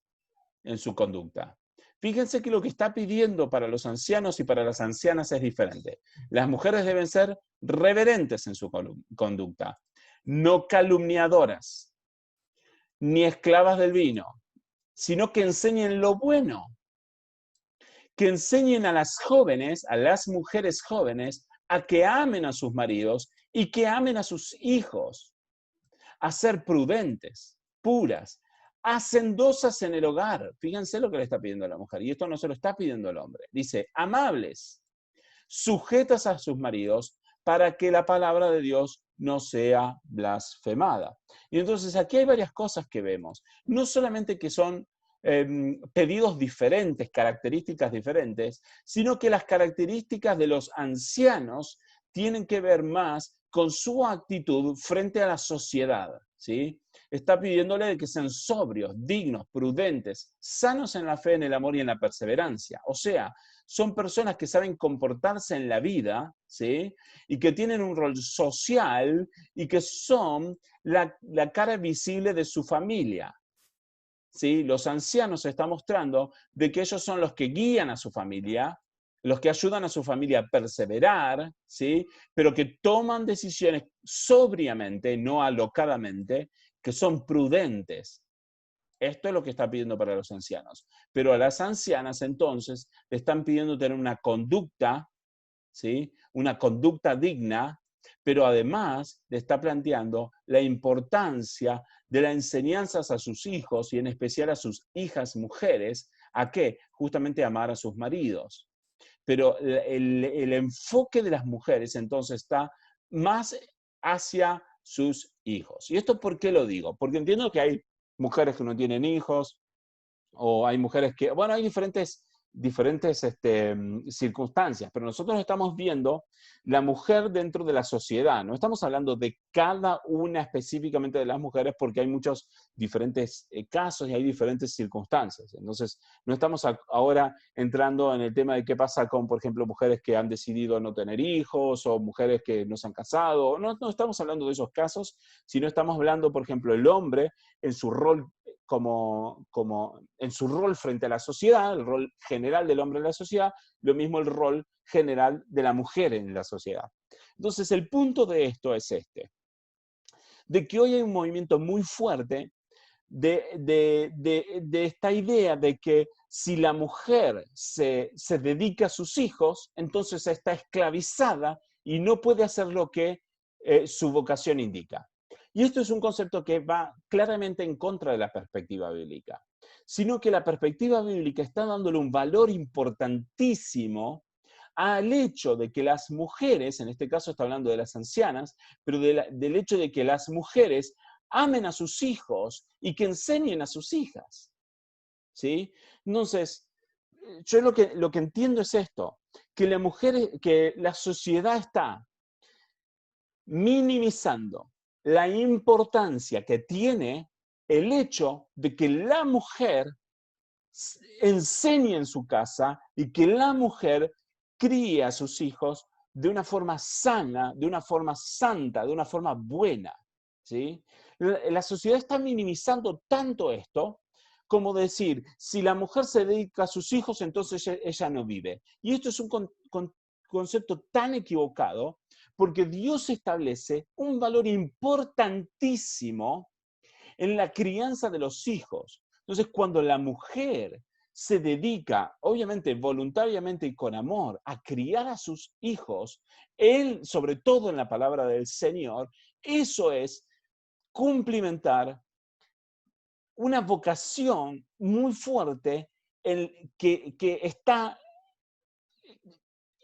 en su conducta. Fíjense que lo que está pidiendo para los ancianos y para las ancianas es diferente. Las mujeres deben ser reverentes en su conducta, no calumniadoras, ni esclavas del vino, sino que enseñen lo bueno, que enseñen a las jóvenes, a las mujeres jóvenes, a que amen a sus maridos y que amen a sus hijos, a ser prudentes, puras, hacendosas en el hogar. Fíjense lo que le está pidiendo a la mujer, y esto no se lo está pidiendo el hombre. Dice, amables, sujetas a sus maridos, para que la palabra de Dios no sea blasfemada. Y entonces aquí hay varias cosas que vemos. No solamente que son pedidos diferentes, características diferentes, sino que las características de los ancianos tienen que ver más con su actitud frente a la sociedad, ¿sí? Está pidiéndole de que sean sobrios, dignos, prudentes, sanos en la fe, en el amor y en la perseverancia. O sea, son personas que saben comportarse en la vida, ¿sí? Y que tienen un rol social y que son la cara visible de su familia. ¿Sí? Los ancianos se está mostrando de que ellos son los que guían a su familia, los que ayudan a su familia a perseverar, ¿sí? Pero que toman decisiones sobriamente, no alocadamente, que son prudentes. Esto es lo que está pidiendo para los ancianos. Pero a las ancianas, entonces, le están pidiendo tener una conducta, ¿sí? Una conducta digna, pero además le está planteando la importancia de las enseñanzas a sus hijos y en especial a sus hijas mujeres, ¿a qué? Justamente amar a sus maridos. Pero el enfoque de las mujeres entonces está más hacia sus hijos. ¿Y esto por qué lo digo? Porque entiendo que hay mujeres que no tienen hijos, o hay mujeres que, bueno, hay diferentes circunstancias, pero nosotros estamos viendo la mujer dentro de la sociedad, no estamos hablando de cada una específicamente de las mujeres porque hay muchos diferentes casos y hay diferentes circunstancias. Entonces, no estamos ahora entrando en el tema de qué pasa con, por ejemplo, mujeres que han decidido no tener hijos o mujeres que no se han casado. No estamos hablando de esos casos, sino estamos hablando, por ejemplo, el hombre en su rol como en su rol frente a la sociedad, el rol general del hombre en la sociedad, lo mismo el rol general de la mujer en la sociedad. Entonces, el punto de esto es este, de que hoy hay un movimiento muy fuerte de esta idea de que si la mujer se dedica a sus hijos, entonces está esclavizada y no puede hacer lo que su vocación indica. Y esto es un concepto que va claramente en contra de la perspectiva bíblica, sino que la perspectiva bíblica está dándole un valor importantísimo al hecho de que las mujeres, en este caso está hablando de las ancianas, pero del hecho de que las mujeres amen a sus hijos y que enseñen a sus hijas. ¿Sí? Entonces, yo lo que entiendo es esto, que la sociedad está minimizando la importancia que tiene el hecho de que la mujer enseñe en su casa y que la mujer críe a sus hijos de una forma sana, de una forma santa, de una forma buena. ¿Sí? La sociedad está minimizando tanto esto como decir, si la mujer se dedica a sus hijos, entonces ella no vive. Y esto es un concepto tan equivocado porque Dios establece un valor importantísimo en la crianza de los hijos. Entonces, cuando la mujer se dedica, obviamente voluntariamente y con amor, a criar a sus hijos, él, sobre todo en la palabra del Señor, eso es cumplimentar una vocación muy fuerte que está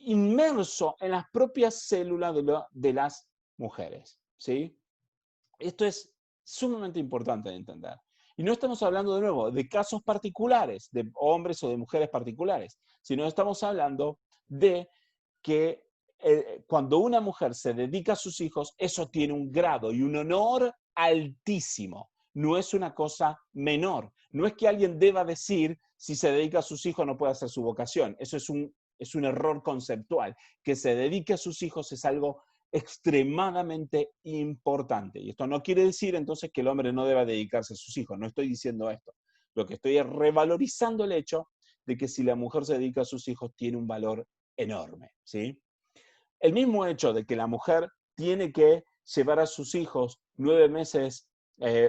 inmerso en las propias células de las mujeres. ¿Sí? Esto es sumamente importante de entender. Y no estamos hablando de nuevo de casos particulares, de hombres o de mujeres particulares, sino estamos hablando de que cuando una mujer se dedica a sus hijos, eso tiene un grado y un honor altísimo. No es una cosa menor. No es que alguien deba decir, si se dedica a sus hijos no puede hacer su vocación. Eso es un error conceptual. Que se dedique a sus hijos es algo extremadamente importante. Y esto no quiere decir entonces que el hombre no deba dedicarse a sus hijos. No estoy diciendo esto. Lo que estoy es revalorizando el hecho de que si la mujer se dedica a sus hijos tiene un valor enorme. ¿Sí? El mismo hecho de que la mujer tiene que llevar a sus hijos 9 meses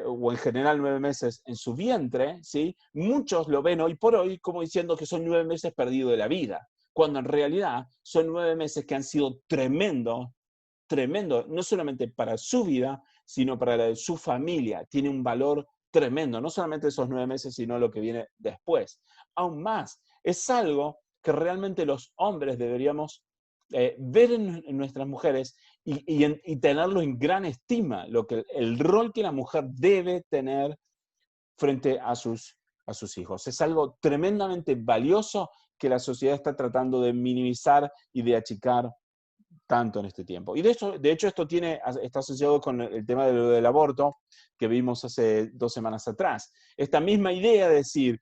o en general 9 meses en su vientre, ¿sí? Muchos lo ven hoy por hoy como diciendo que son 9 meses perdidos de la vida, cuando en realidad son 9 meses que han sido tremendo, no solamente para su vida, sino para la de su familia. Tiene un valor tremendo, no solamente esos 9 meses, sino lo que viene después. Aún más, es algo que realmente los hombres deberíamos ver en nuestras mujeres y tenerlo en gran estima, el rol que la mujer debe tener frente a sus a sus hijos. Es algo tremendamente valioso que la sociedad está tratando de minimizar y de achicar tanto en este tiempo. Y de hecho esto está asociado con el tema de lo del aborto que vimos hace 2 semanas atrás. Esta misma idea de decir,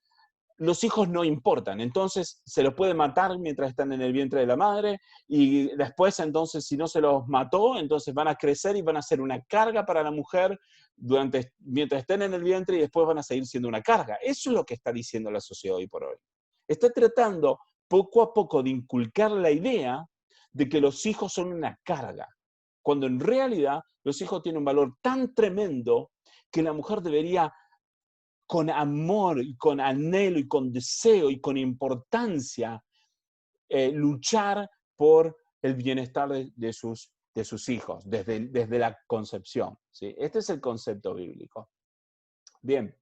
los hijos no importan, entonces se los puede matar mientras están en el vientre de la madre y después entonces si no se los mató, entonces van a crecer y van a ser una carga para la mujer mientras estén en el vientre y después van a seguir siendo una carga. Eso es lo que está diciendo la sociedad hoy por hoy. Está tratando poco a poco de inculcar la idea de que los hijos son una carga, cuando en realidad los hijos tienen un valor tan tremendo que la mujer debería, con amor y con anhelo y con deseo y con importancia, luchar por el bienestar de sus hijos, desde la concepción, ¿sí? Este es el concepto bíblico. Bien,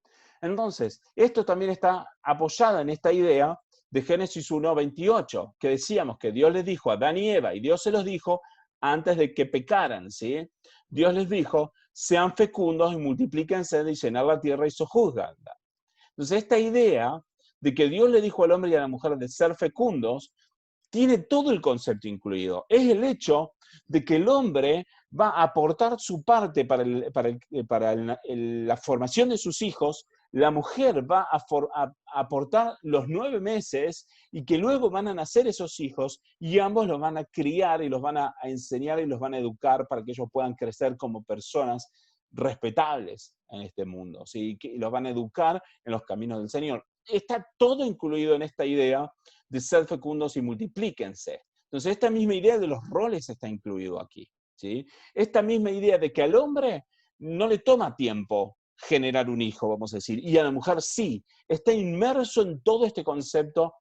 entonces, esto también está apoyado en esta idea de Génesis 1:28, que decíamos que Dios les dijo a Adán y Eva, y Dios se los dijo antes de que pecaran, ¿sí? Dios les dijo, sean fecundos y multiplíquense y llenar la tierra y sojuzgadla. Entonces, esta idea de que Dios le dijo al hombre y a la mujer de ser fecundos, tiene todo el concepto incluido. Es el hecho de que el hombre va a aportar su parte para la formación de sus hijos, la mujer va a aportar los 9 meses y que luego van a nacer esos hijos y ambos los van a criar y los van a enseñar y los van a educar para que ellos puedan crecer como personas respetables en este mundo, ¿sí? Y los van a educar en los caminos del Señor. Está todo incluido en esta idea de ser fecundos y multiplíquense. Entonces, esta misma idea de los roles está incluido aquí, ¿sí? Esta misma idea de que al hombre no le toma tiempo generar un hijo, vamos a decir, y a la mujer sí, está inmerso en todo este concepto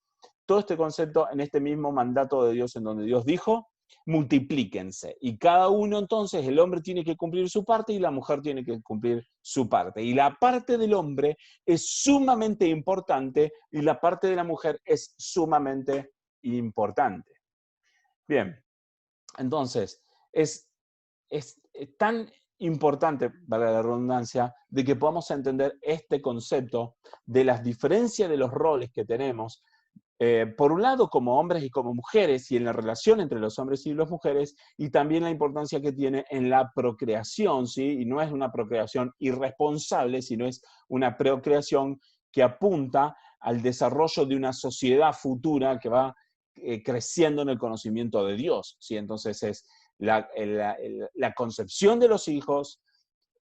en este mismo mandato de Dios, en donde Dios dijo, multiplíquense. Y cada uno entonces, el hombre tiene que cumplir su parte y la mujer tiene que cumplir su parte. Y la parte del hombre es sumamente importante y la parte de la mujer es sumamente importante. Bien, entonces, es tan importante, valga la redundancia, de que podamos entender este concepto de las diferencias de los roles que tenemos, por un lado como hombres y como mujeres, y en la relación entre los hombres y las mujeres, y también la importancia que tiene en la procreación, ¿sí? Y no es una procreación irresponsable, sino es una procreación que apunta al desarrollo de una sociedad futura que va creciendo en el conocimiento de Dios, ¿sí? Entonces es la concepción de los hijos,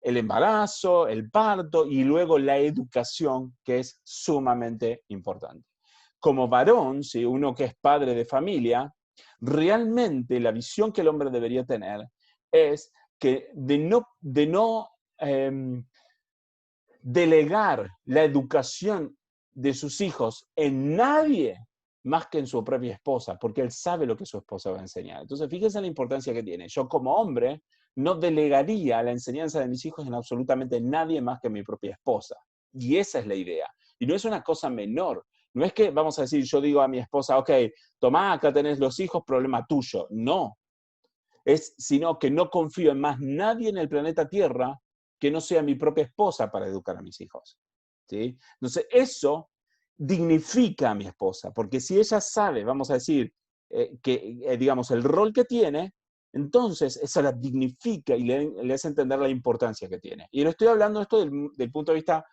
el embarazo, el parto y luego la educación, que es sumamente importante. Como varón, ¿sí? Uno que es padre de familia, realmente la visión que el hombre debería tener es que de no delegar la educación de sus hijos en nadie más que en su propia esposa, porque él sabe lo que su esposa va a enseñar. Entonces, fíjense la importancia que tiene. Yo como hombre no delegaría la enseñanza de mis hijos en absolutamente nadie más que mi propia esposa. Y esa es la idea. Y no es una cosa menor. No es que, vamos a decir, yo digo a mi esposa, ok, tomá, acá tenés los hijos, problema tuyo. No. Sino que no confío en más nadie en el planeta Tierra que no sea mi propia esposa para educar a mis hijos, ¿sí? Entonces, eso dignifica a mi esposa, porque si ella sabe, vamos a decir, digamos, el rol que tiene, entonces eso la dignifica y le hace entender la importancia que tiene. Y no estoy hablando esto del punto de vista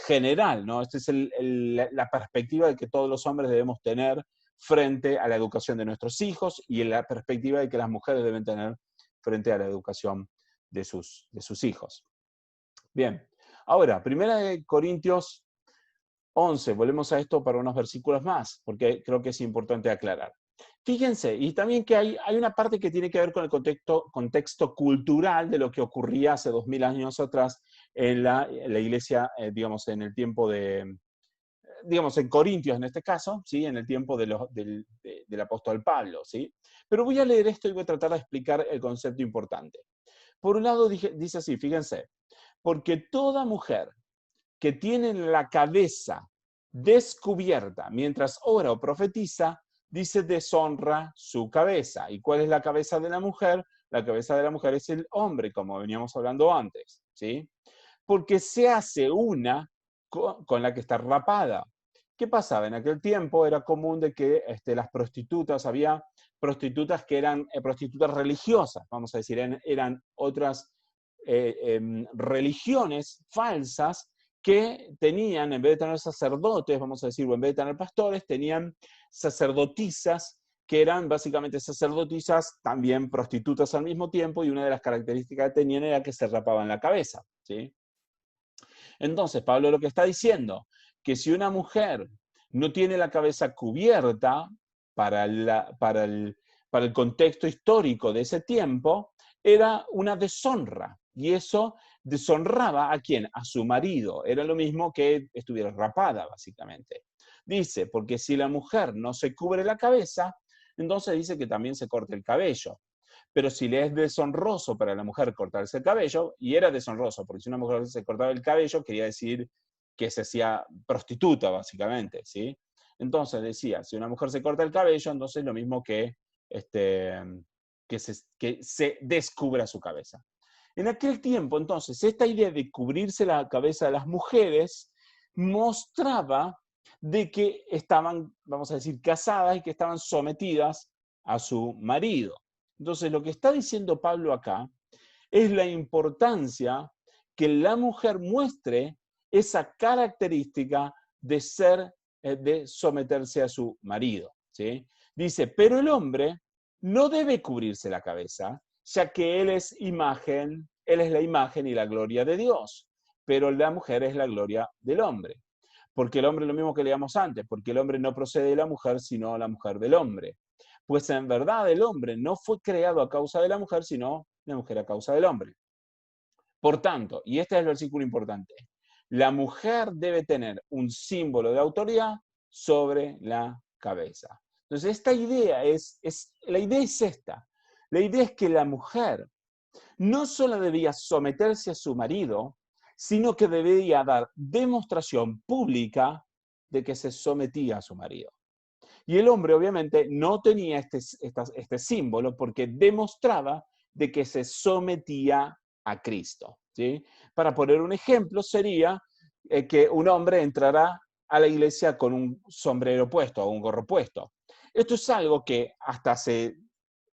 general, ¿no? Esta es la perspectiva de que todos los hombres debemos tener frente a la educación de nuestros hijos y en la perspectiva de que las mujeres deben tener frente a la educación de sus hijos. Bien, ahora, 1 Corintios 11, volvemos a esto para unos versículos más, porque creo que es importante aclarar. Fíjense, y también que hay una parte que tiene que ver con el contexto cultural de lo que ocurría hace 2000 años atrás en la iglesia, digamos, en el tiempo digamos, en Corintios en este caso, ¿sí? En el tiempo del apóstol Pablo, ¿sí? Pero voy a leer esto y voy a tratar de explicar el concepto importante. Por un lado dice así, fíjense, porque toda mujer que tiene la cabeza descubierta mientras ora o profetiza, dice deshonra su cabeza. ¿Y cuál es la cabeza de la mujer? La cabeza de la mujer es el hombre, como veníamos hablando antes, ¿sí? Porque se hace una con la que está rapada. ¿Qué pasaba? En aquel tiempo era común de que las prostitutas, había prostitutas que eran prostitutas religiosas, vamos a decir, eran otras religiones falsas que tenían, en vez de tener sacerdotes, vamos a decir, o en vez de tener pastores, tenían sacerdotisas, que eran básicamente sacerdotisas, también prostitutas al mismo tiempo, y una de las características que tenían era que se rapaban la cabeza, ¿sí? Entonces, Pablo lo que está diciendo, que si una mujer no tiene la cabeza cubierta para el contexto histórico de ese tiempo, era una deshonra. Y eso deshonraba ¿a quién? A su marido. Era lo mismo que estuviera rapada, básicamente. Dice, porque si la mujer no se cubre la cabeza, entonces dice que también se corte el cabello. Pero si le es deshonroso para la mujer cortarse el cabello, y era deshonroso, porque si una mujer se cortaba el cabello, quería decir que se hacía prostituta, básicamente, ¿sí? Entonces decía, si una mujer se corta el cabello, entonces lo mismo que se descubra su cabeza. En aquel tiempo, entonces, esta idea de cubrirse la cabeza de las mujeres mostraba de que estaban, vamos a decir, casadas y que estaban sometidas a su marido. Entonces, lo que está diciendo Pablo acá es la importancia que la mujer muestre esa característica de de someterse a su marido, ¿sí? Dice, pero el hombre no debe cubrirse la cabeza, ya que él es la imagen y la gloria de Dios, pero la mujer es la gloria del hombre. Porque el hombre, lo mismo que leíamos antes, porque el hombre no procede de la mujer, sino la mujer del hombre. Pues en verdad el hombre no fue creado a causa de la mujer, sino la mujer a causa del hombre. Por tanto, y este es el versículo importante, la mujer debe tener un símbolo de autoridad sobre la cabeza. Entonces, esta idea la idea es esta. La idea es que la mujer no solo debía someterse a su marido, sino que debía dar demostración pública de que se sometía a su marido. Y el hombre obviamente no tenía este símbolo porque demostraba de que se sometía a Cristo, ¿sí? Para poner un ejemplo sería que un hombre entrará a la iglesia con un sombrero puesto o un gorro puesto. Esto es algo que hasta hace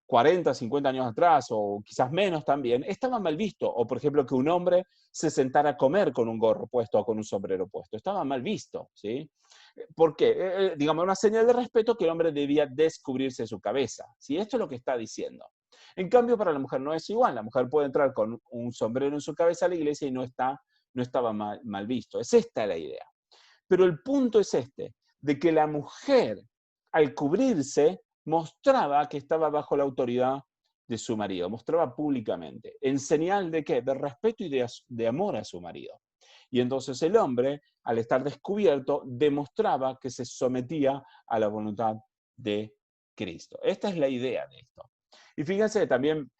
40, 50 años atrás, o quizás menos también, estaba mal visto. O, por ejemplo, que un hombre se sentara a comer con un gorro puesto o con un sombrero puesto. Estaba mal visto, ¿sí? ¿Por qué? Digamos, una señal de respeto que el hombre debía descubrirse su cabeza, ¿sí? Esto es lo que está diciendo. En cambio, para la mujer no es igual. La mujer puede entrar con un sombrero en su cabeza a la iglesia y no estaba mal visto. Es esta la idea. Pero el punto es de que la mujer, al cubrirse, mostraba que estaba bajo la autoridad de su marido, mostraba públicamente, en señal de ¿qué? De respeto y de amor a su marido. Y entonces el hombre, al estar descubierto, demostraba que se sometía a la voluntad de Cristo. Esta es la idea de esto. Y fíjense también,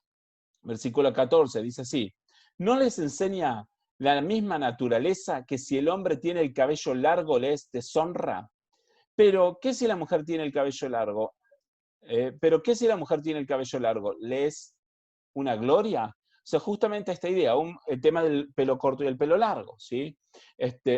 versículo 14, dice así, ¿no les enseña la misma naturaleza que si el hombre tiene el cabello largo le es deshonra? Pero, ¿qué si la mujer tiene el cabello largo? ¿Qué si la mujer tiene el cabello largo? ¿Le es una gloria? O sea, justamente esta idea, el tema del pelo corto y el pelo largo, ¿sí?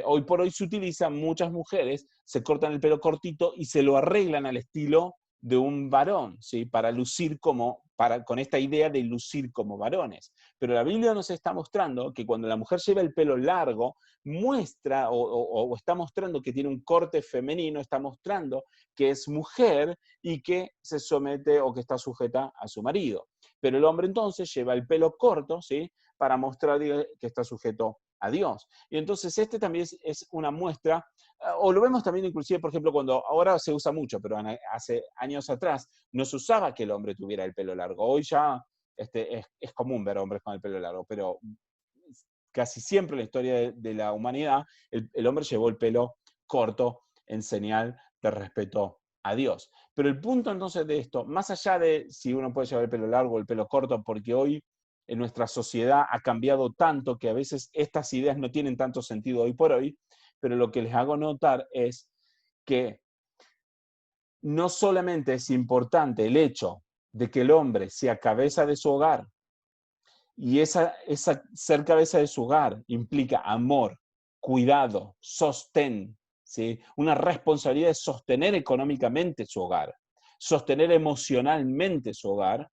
Hoy por hoy se utiliza, muchas mujeres se cortan el pelo cortito y se lo arreglan al estilo de un varón, ¿sí? Para lucir con esta idea de lucir como varones. Pero la Biblia nos está mostrando que cuando la mujer lleva el pelo largo, muestra o está mostrando que tiene un corte femenino, está mostrando que es mujer y que se somete o que está sujeta a su marido. Pero el hombre entonces lleva el pelo corto, ¿sí? Para mostrar que está sujeto a Dios. Y entonces también es una muestra, o lo vemos también inclusive, por ejemplo, cuando ahora se usa mucho, pero hace años atrás no se usaba que el hombre tuviera el pelo largo. Hoy ya es común ver hombres con el pelo largo, pero casi siempre en la historia de la humanidad el hombre llevó el pelo corto en señal de respeto a Dios. Pero el punto entonces de esto, más allá de si uno puede llevar el pelo largo o el pelo corto, porque hoy en nuestra sociedad ha cambiado tanto que a veces estas ideas no tienen tanto sentido hoy por hoy, pero lo que les hago notar es que no solamente es importante el hecho de que el hombre sea cabeza de su hogar, y esa ser cabeza de su hogar implica amor, cuidado, sostén, ¿sí? Una responsabilidad de sostener económicamente su hogar, sostener emocionalmente su hogar,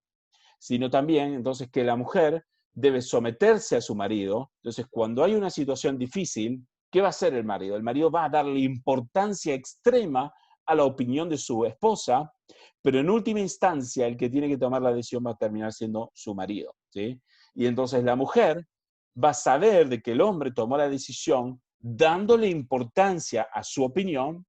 sino también entonces que la mujer debe someterse a su marido. Entonces, cuando hay una situación difícil, ¿qué va a hacer el marido? El marido va a darle importancia extrema a la opinión de su esposa, pero en última instancia el que tiene que tomar la decisión va a terminar siendo su marido, ¿sí? Y entonces la mujer va a saber de que el hombre tomó la decisión dándole importancia a su opinión,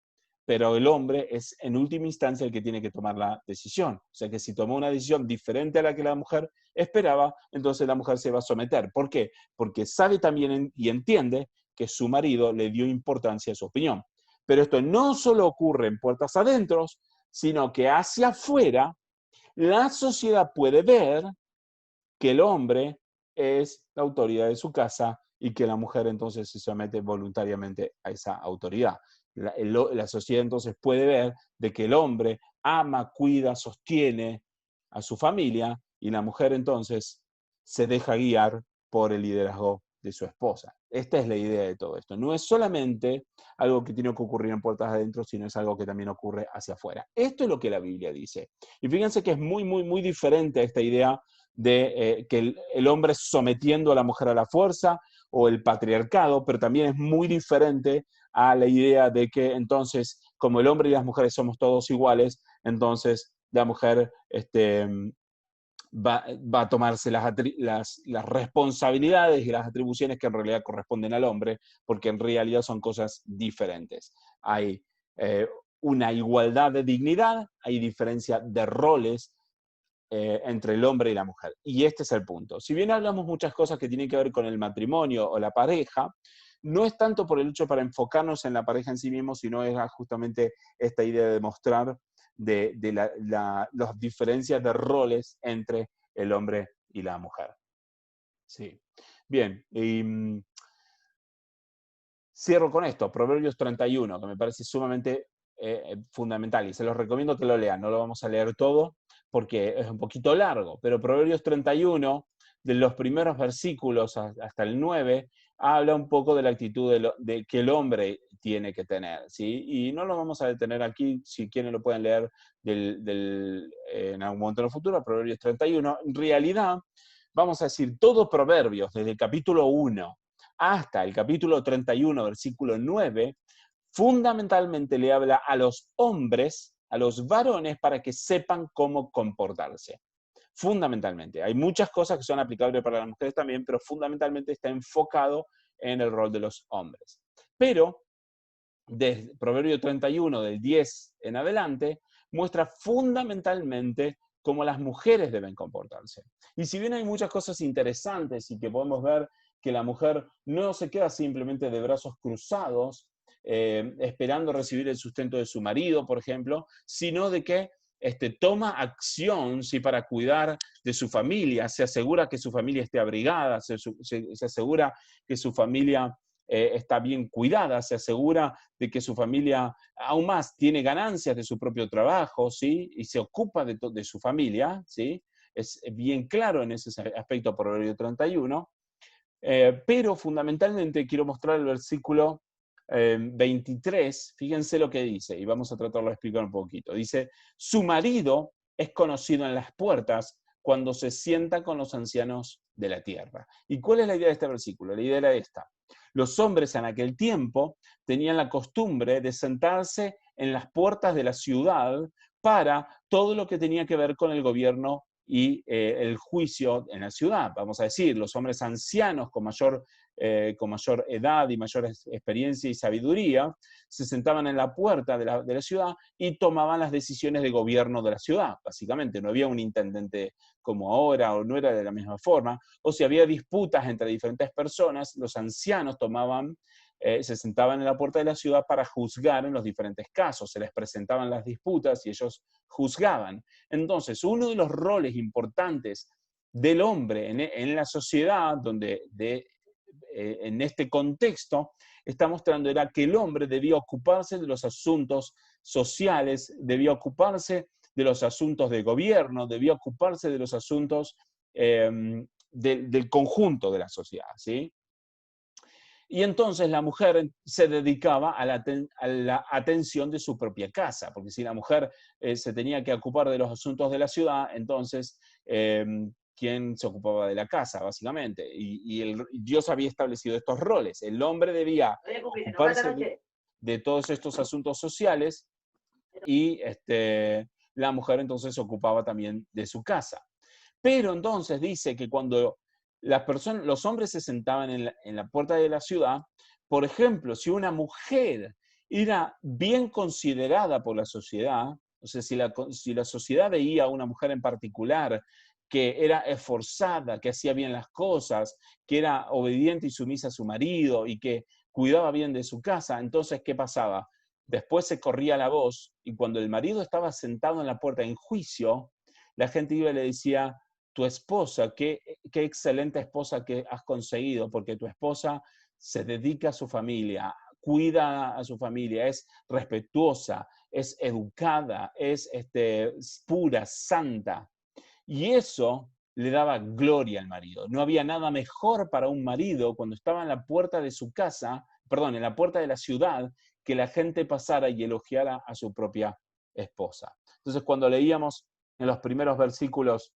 pero el hombre es en última instancia el que tiene que tomar la decisión. O sea que si tomó una decisión diferente a la que la mujer esperaba, entonces la mujer se va a someter. ¿Por qué? Porque sabe también y entiende que su marido le dio importancia a su opinión. Pero esto no solo ocurre en puertas adentro, sino que hacia afuera la sociedad puede ver que el hombre es la autoridad de su casa y que la mujer entonces se somete voluntariamente a esa autoridad. La sociedad entonces puede ver de que el hombre ama, cuida, sostiene a su familia y la mujer entonces se deja guiar por el liderazgo de su esposa. Esta es la idea de todo esto. No es solamente algo que tiene que ocurrir en puertas adentro, sino es algo que también ocurre hacia afuera. Esto es lo que la Biblia dice. Y fíjense que es muy, muy, muy diferente a esta idea de que el hombre sometiendo a la mujer a la fuerza o el patriarcado, pero también es muy diferente a la idea de que entonces, como el hombre y las mujeres somos todos iguales, entonces la mujer va a tomarse las responsabilidades y las atribuciones que en realidad corresponden al hombre, porque en realidad son cosas diferentes. Hay una igualdad de dignidad, hay diferencia de roles entre el hombre y la mujer. Y este es el punto. Si bien hablamos muchas cosas que tienen que ver con el matrimonio o la pareja, no es tanto por el hecho para enfocarnos en la pareja en sí mismo, sino es justamente esta idea de mostrar las diferencias de roles entre el hombre y la mujer. Sí. Bien, y cierro con esto, Proverbios 31, que me parece sumamente fundamental, y se los recomiendo que lo lean, no lo vamos a leer todo, porque es un poquito largo, pero Proverbios 31, de los primeros versículos hasta el 9, habla un poco de la actitud de que el hombre tiene que tener, ¿sí? Y no lo vamos a detener aquí, si quieren lo pueden leer en algún momento en el futuro, Proverbios 31. En realidad, vamos a decir, todo Proverbios, desde el capítulo 1 hasta el capítulo 31, versículo 9, fundamentalmente le habla a los hombres, a los varones, para que sepan cómo comportarse. Fundamentalmente. Hay muchas cosas que son aplicables para las mujeres también, pero fundamentalmente está enfocado en el rol de los hombres. Pero, desde Proverbio 31, del 10 en adelante, muestra fundamentalmente cómo las mujeres deben comportarse. Y si bien hay muchas cosas interesantes y que podemos ver que la mujer no se queda simplemente de brazos cruzados, esperando recibir el sustento de su marido, por ejemplo, sino de que toma acción, ¿sí?, para cuidar de su familia, se asegura que su familia esté abrigada, se asegura que su familia está bien cuidada, se asegura de que su familia aún más tiene ganancias de su propio trabajo, ¿sí?, y se ocupa de su familia, ¿sí? Es bien claro en ese aspecto Proverbio 31, pero fundamentalmente quiero mostrar el versículo 23, fíjense lo que dice, y vamos a tratarlo de explicar un poquito. Dice, su marido es conocido en las puertas cuando se sienta con los ancianos de la tierra. ¿Y cuál es la idea de este versículo? La idea era esta. Los hombres en aquel tiempo tenían la costumbre de sentarse en las puertas de la ciudad para todo lo que tenía que ver con el gobierno y el juicio en la ciudad. Vamos a decir, los hombres ancianos con mayor edad y mayor experiencia y sabiduría, se sentaban en la puerta de la ciudad y tomaban las decisiones de gobierno de la ciudad. Básicamente, no había un intendente como ahora, o no era de la misma forma, o si había disputas entre diferentes personas, los ancianos se sentaban en la puerta de la ciudad para juzgar en los diferentes casos, se les presentaban las disputas y ellos juzgaban. Entonces, uno de los roles importantes del hombre en la sociedad, en este contexto, está mostrando era que el hombre debía ocuparse de los asuntos sociales, debía ocuparse de los asuntos de gobierno, debía ocuparse de los asuntos del conjunto de la sociedad, ¿sí? Y entonces la mujer se dedicaba a la atención de su propia casa, porque si la mujer se tenía que ocupar de los asuntos de la ciudad, entonces, ¿quién se ocupaba de la casa, básicamente? Y Dios había establecido estos roles. El hombre debía ocuparse de todos estos asuntos sociales y la mujer entonces se ocupaba también de su casa. Pero entonces dice que cuando los hombres se sentaban en la puerta de la ciudad, por ejemplo, si una mujer era bien considerada por la sociedad, o sea, si la sociedad veía a una mujer en particular que era esforzada, que hacía bien las cosas, que era obediente y sumisa a su marido y que cuidaba bien de su casa, entonces, ¿qué pasaba? Después se corría la voz y cuando el marido estaba sentado en la puerta en juicio, la gente iba y le decía: tu esposa, qué excelente esposa que has conseguido, porque tu esposa se dedica a su familia, cuida a su familia, es respetuosa, es educada, es pura, santa. Y eso le daba gloria al marido. No había nada mejor para un marido cuando estaba en la puerta de su casa, perdón, en la puerta de la ciudad, que la gente pasara y elogiara a su propia esposa. Entonces, cuando leíamos en los primeros versículos,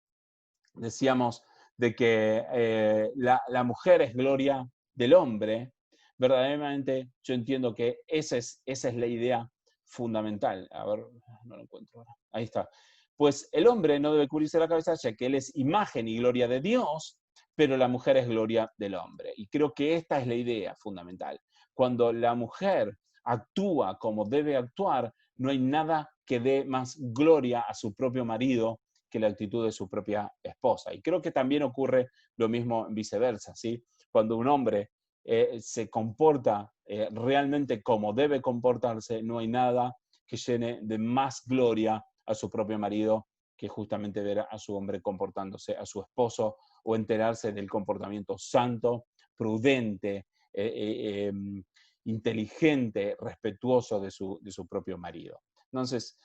decíamos de que la mujer es gloria del hombre, verdaderamente yo entiendo que esa es la idea fundamental. A ver, no lo encuentro ahora. Ahí está. Pues el hombre no debe cubrirse la cabeza, ya que él es imagen y gloria de Dios, pero la mujer es gloria del hombre. Y creo que esta es la idea fundamental. Cuando la mujer actúa como debe actuar, no hay nada que dé más gloria a su propio marido que la actitud de su propia esposa. Y creo que también ocurre lo mismo viceversa, ¿sí? Cuando un hombre se comporta realmente como debe comportarse, no hay nada que llene de más gloria a su propio marido que justamente ver a su hombre comportándose, a su esposo, o enterarse del comportamiento santo, prudente, inteligente, respetuoso de su propio marido. Entonces,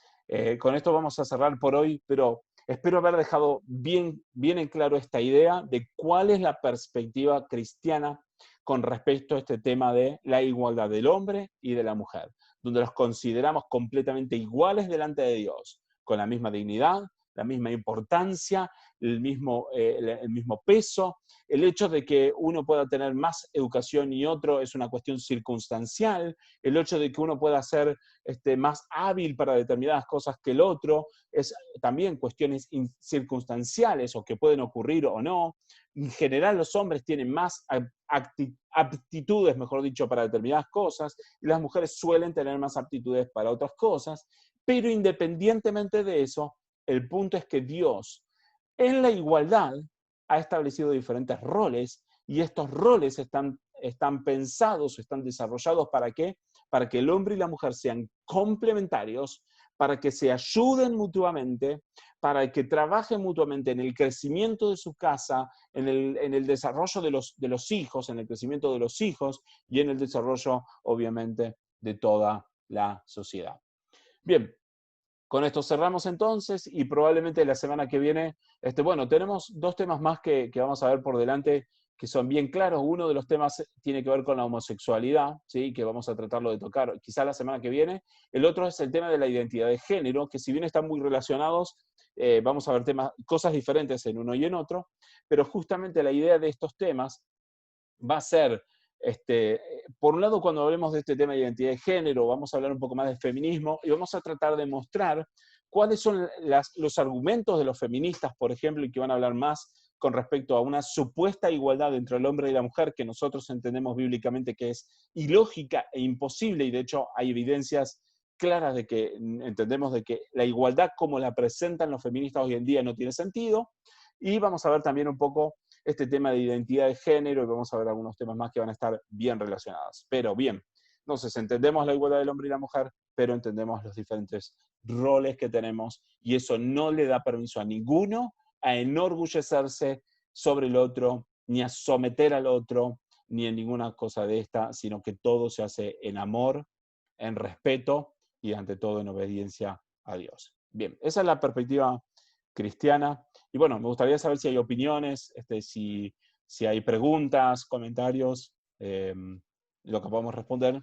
con esto vamos a cerrar por hoy, pero espero haber dejado bien en claro esta idea de cuál es la perspectiva cristiana con respecto a este tema de la igualdad del hombre y de la mujer, donde los consideramos completamente iguales delante de Dios, con la misma dignidad, la misma importancia, el mismo peso. El hecho de que uno pueda tener más educación y otro es una cuestión circunstancial. El hecho de que uno pueda ser más hábil para determinadas cosas que el otro es también cuestiones circunstanciales o que pueden ocurrir o no. En general, los hombres tienen más aptitudes, mejor dicho, para determinadas cosas, y las mujeres suelen tener más aptitudes para otras cosas, pero independientemente de eso, el punto es que Dios, en la igualdad, ha establecido diferentes roles, y estos roles están pensados, están desarrollados ¿para qué? Para que el hombre y la mujer sean complementarios, para que se ayuden mutuamente, para que trabajen mutuamente en el crecimiento de su casa, en el desarrollo de los hijos, en el crecimiento de los hijos y en el desarrollo, obviamente, de toda la sociedad. Bien, con esto cerramos entonces y probablemente la semana que viene, bueno, tenemos dos temas más que vamos a ver por delante que son bien claros. Uno de los temas tiene que ver con la homosexualidad, ¿sí? Que vamos a tratarlo de tocar quizá la semana que viene. El otro es el tema de la identidad de género, que si bien están muy relacionados, vamos a ver cosas diferentes en uno y en otro, pero justamente la idea de estos temas va a ser, por un lado, cuando hablemos de este tema de identidad de género, vamos a hablar un poco más de feminismo y vamos a tratar de mostrar cuáles son los argumentos de los feministas, por ejemplo, y que van a hablar más con respecto a una supuesta igualdad entre el hombre y la mujer, que nosotros entendemos bíblicamente que es ilógica e imposible, y de hecho hay evidencias claras de que entendemos de que la igualdad como la presentan los feministas hoy en día no tiene sentido. Y vamos a ver también un poco este tema de identidad de género y vamos a ver algunos temas más que van a estar bien relacionados. Pero bien, entonces entendemos la igualdad del hombre y la mujer, pero entendemos los diferentes roles que tenemos y eso no le da permiso a ninguno a enorgullecerse sobre el otro, ni a someter al otro, ni en ninguna cosa de esta, sino que todo se hace en amor, en respeto y ante todo en obediencia a Dios. Bien, esa es la perspectiva cristiana. Y bueno, me gustaría saber si hay opiniones, si hay preguntas, comentarios. lo que podemos responder.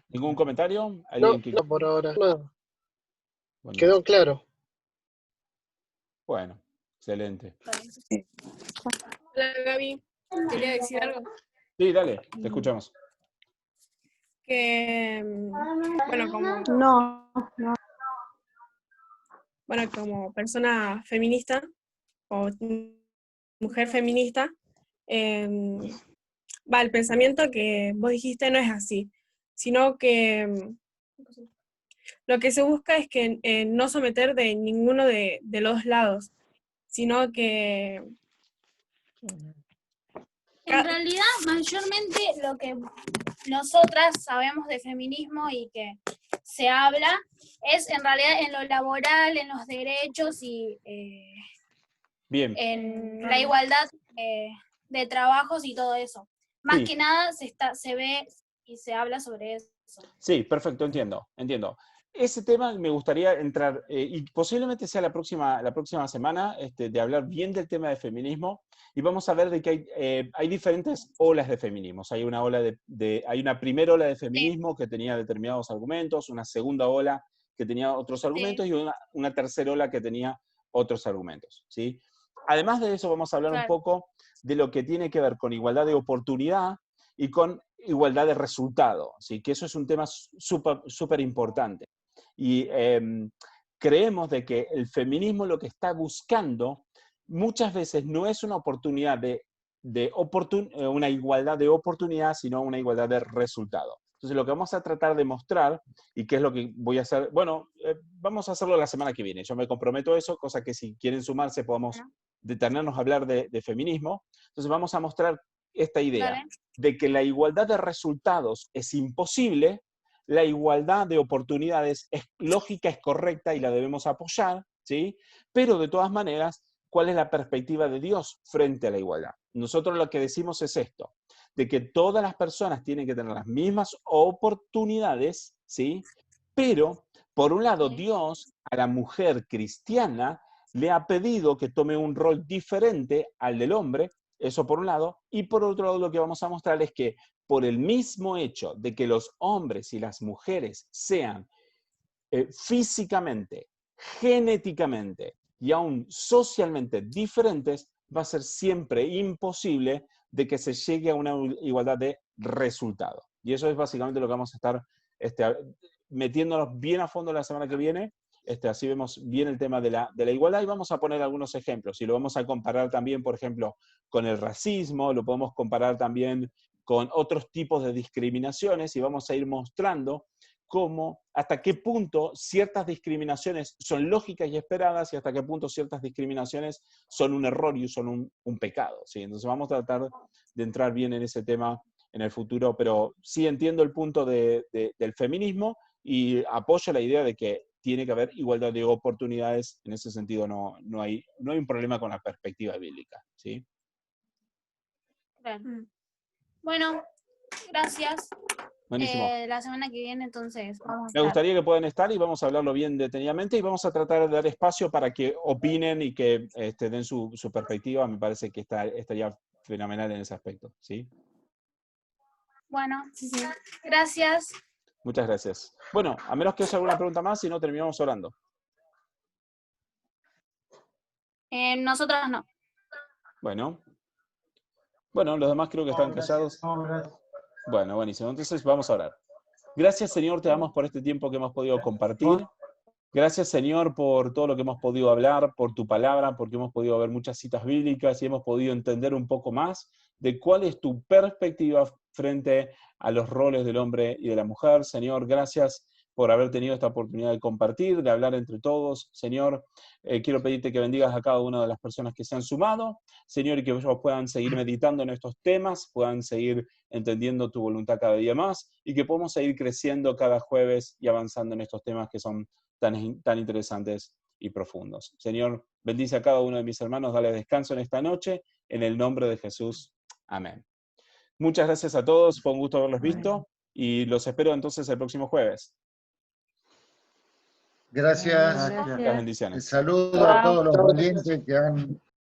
¿Ningún comentario? ¿Alguien que... No, por ahora, no. Bueno, Quedó claro. bueno, excelente. Hola Gaby, quería decir algo. Sí, dale, te escuchamos. Que, bueno, como persona feminista o mujer feminista, el pensamiento que vos dijiste no es así, sino que lo que se busca es que no someter de ninguno de los dos lados, sino que... En realidad, mayormente lo que nosotras sabemos de feminismo y que se habla es en realidad en lo laboral, en los derechos y Bien. en la igualdad de trabajos y todo eso. Más Sí. que nada se ve y se habla sobre eso. Sí, perfecto, entiendo. Ese tema me gustaría entrar, y posiblemente sea la próxima semana, de hablar bien del tema de feminismo, y vamos a ver de que hay diferentes olas de feminismo. Hay una hay una primera ola de feminismo que tenía determinados argumentos, una segunda ola que tenía otros argumentos, y una tercera ola que tenía otros argumentos, ¿sí? Además de eso, vamos a hablar un poco de lo que tiene que ver con igualdad de oportunidad y con igualdad de resultado, ¿sí? Que eso es un tema súper importante. Y creemos de que el feminismo lo que está buscando muchas veces no es una oportunidad una igualdad de oportunidad, sino una igualdad de resultado. Entonces, lo que vamos a tratar de mostrar, y qué es lo que voy a hacer, bueno, vamos a hacerlo la semana que viene. Yo me comprometo a eso, cosa que si quieren sumarse podamos detenernos a hablar de feminismo. Entonces, vamos a mostrar esta idea de que la igualdad de resultados es imposible, la igualdad de oportunidades es lógica, es correcta y la debemos apoyar, ¿sí? Pero de todas maneras, ¿cuál es la perspectiva de Dios frente a la igualdad? Nosotros lo que decimos es esto, de que todas las personas tienen que tener las mismas oportunidades, ¿sí? Pero, por un lado, Dios a la mujer cristiana le ha pedido que tome un rol diferente al del hombre, eso por un lado, y por otro lado lo que vamos a mostrar es que por el mismo hecho de que los hombres y las mujeres sean físicamente, genéticamente y aún socialmente diferentes, va a ser siempre imposible de que se llegue a una igualdad de resultado. Y eso es básicamente lo que vamos a estar metiéndonos bien a fondo la semana que viene. Así vemos bien el tema de la igualdad y vamos a poner algunos ejemplos. Y lo vamos a comparar también, por ejemplo, con el racismo, lo podemos comparar también con otros tipos de discriminaciones y vamos a ir mostrando cómo, hasta qué punto ciertas discriminaciones son lógicas y esperadas y hasta qué punto ciertas discriminaciones son un error y son un pecado, ¿sí? Entonces vamos a tratar de entrar bien en ese tema en el futuro, pero sí entiendo el punto del feminismo y apoyo la idea de que tiene que haber igualdad de oportunidades. En ese sentido no hay un problema con la perspectiva bíblica, ¿sí? Bueno, gracias. Buenísimo. La semana que viene, entonces, vamos a Me estar. gustaría que puedan estar y vamos a hablarlo bien detenidamente y vamos a tratar de dar espacio para que opinen y que den su perspectiva. Me parece que estaría fenomenal en ese aspecto, ¿sí? Bueno, gracias. Muchas gracias. Bueno, a menos que haya alguna pregunta más, si no, terminamos orando. Nosotras no. Bueno, los demás creo que están callados. Bueno, buenísimo. Entonces vamos a orar. Gracias, Señor, te damos por este tiempo que hemos podido compartir. Gracias, Señor, por todo lo que hemos podido hablar, por tu palabra, porque hemos podido ver muchas citas bíblicas y hemos podido entender un poco más de cuál es tu perspectiva frente a los roles del hombre y de la mujer. Señor, gracias por haber tenido esta oportunidad de compartir, de hablar entre todos. Señor, quiero pedirte que bendigas a cada una de las personas que se han sumado. Señor, y que ellos puedan seguir meditando en estos temas, puedan seguir entendiendo tu voluntad cada día más y que podamos seguir creciendo cada jueves y avanzando en estos temas que son tan interesantes y profundos. Señor, bendice a cada uno de mis hermanos, dale descanso en esta noche, en el nombre de Jesús. Amén. Muchas gracias a todos, fue un gusto haberlos visto y los espero entonces el próximo jueves. Gracias. Gracias. Muchas bendiciones. Saludo a todos los oyentes que han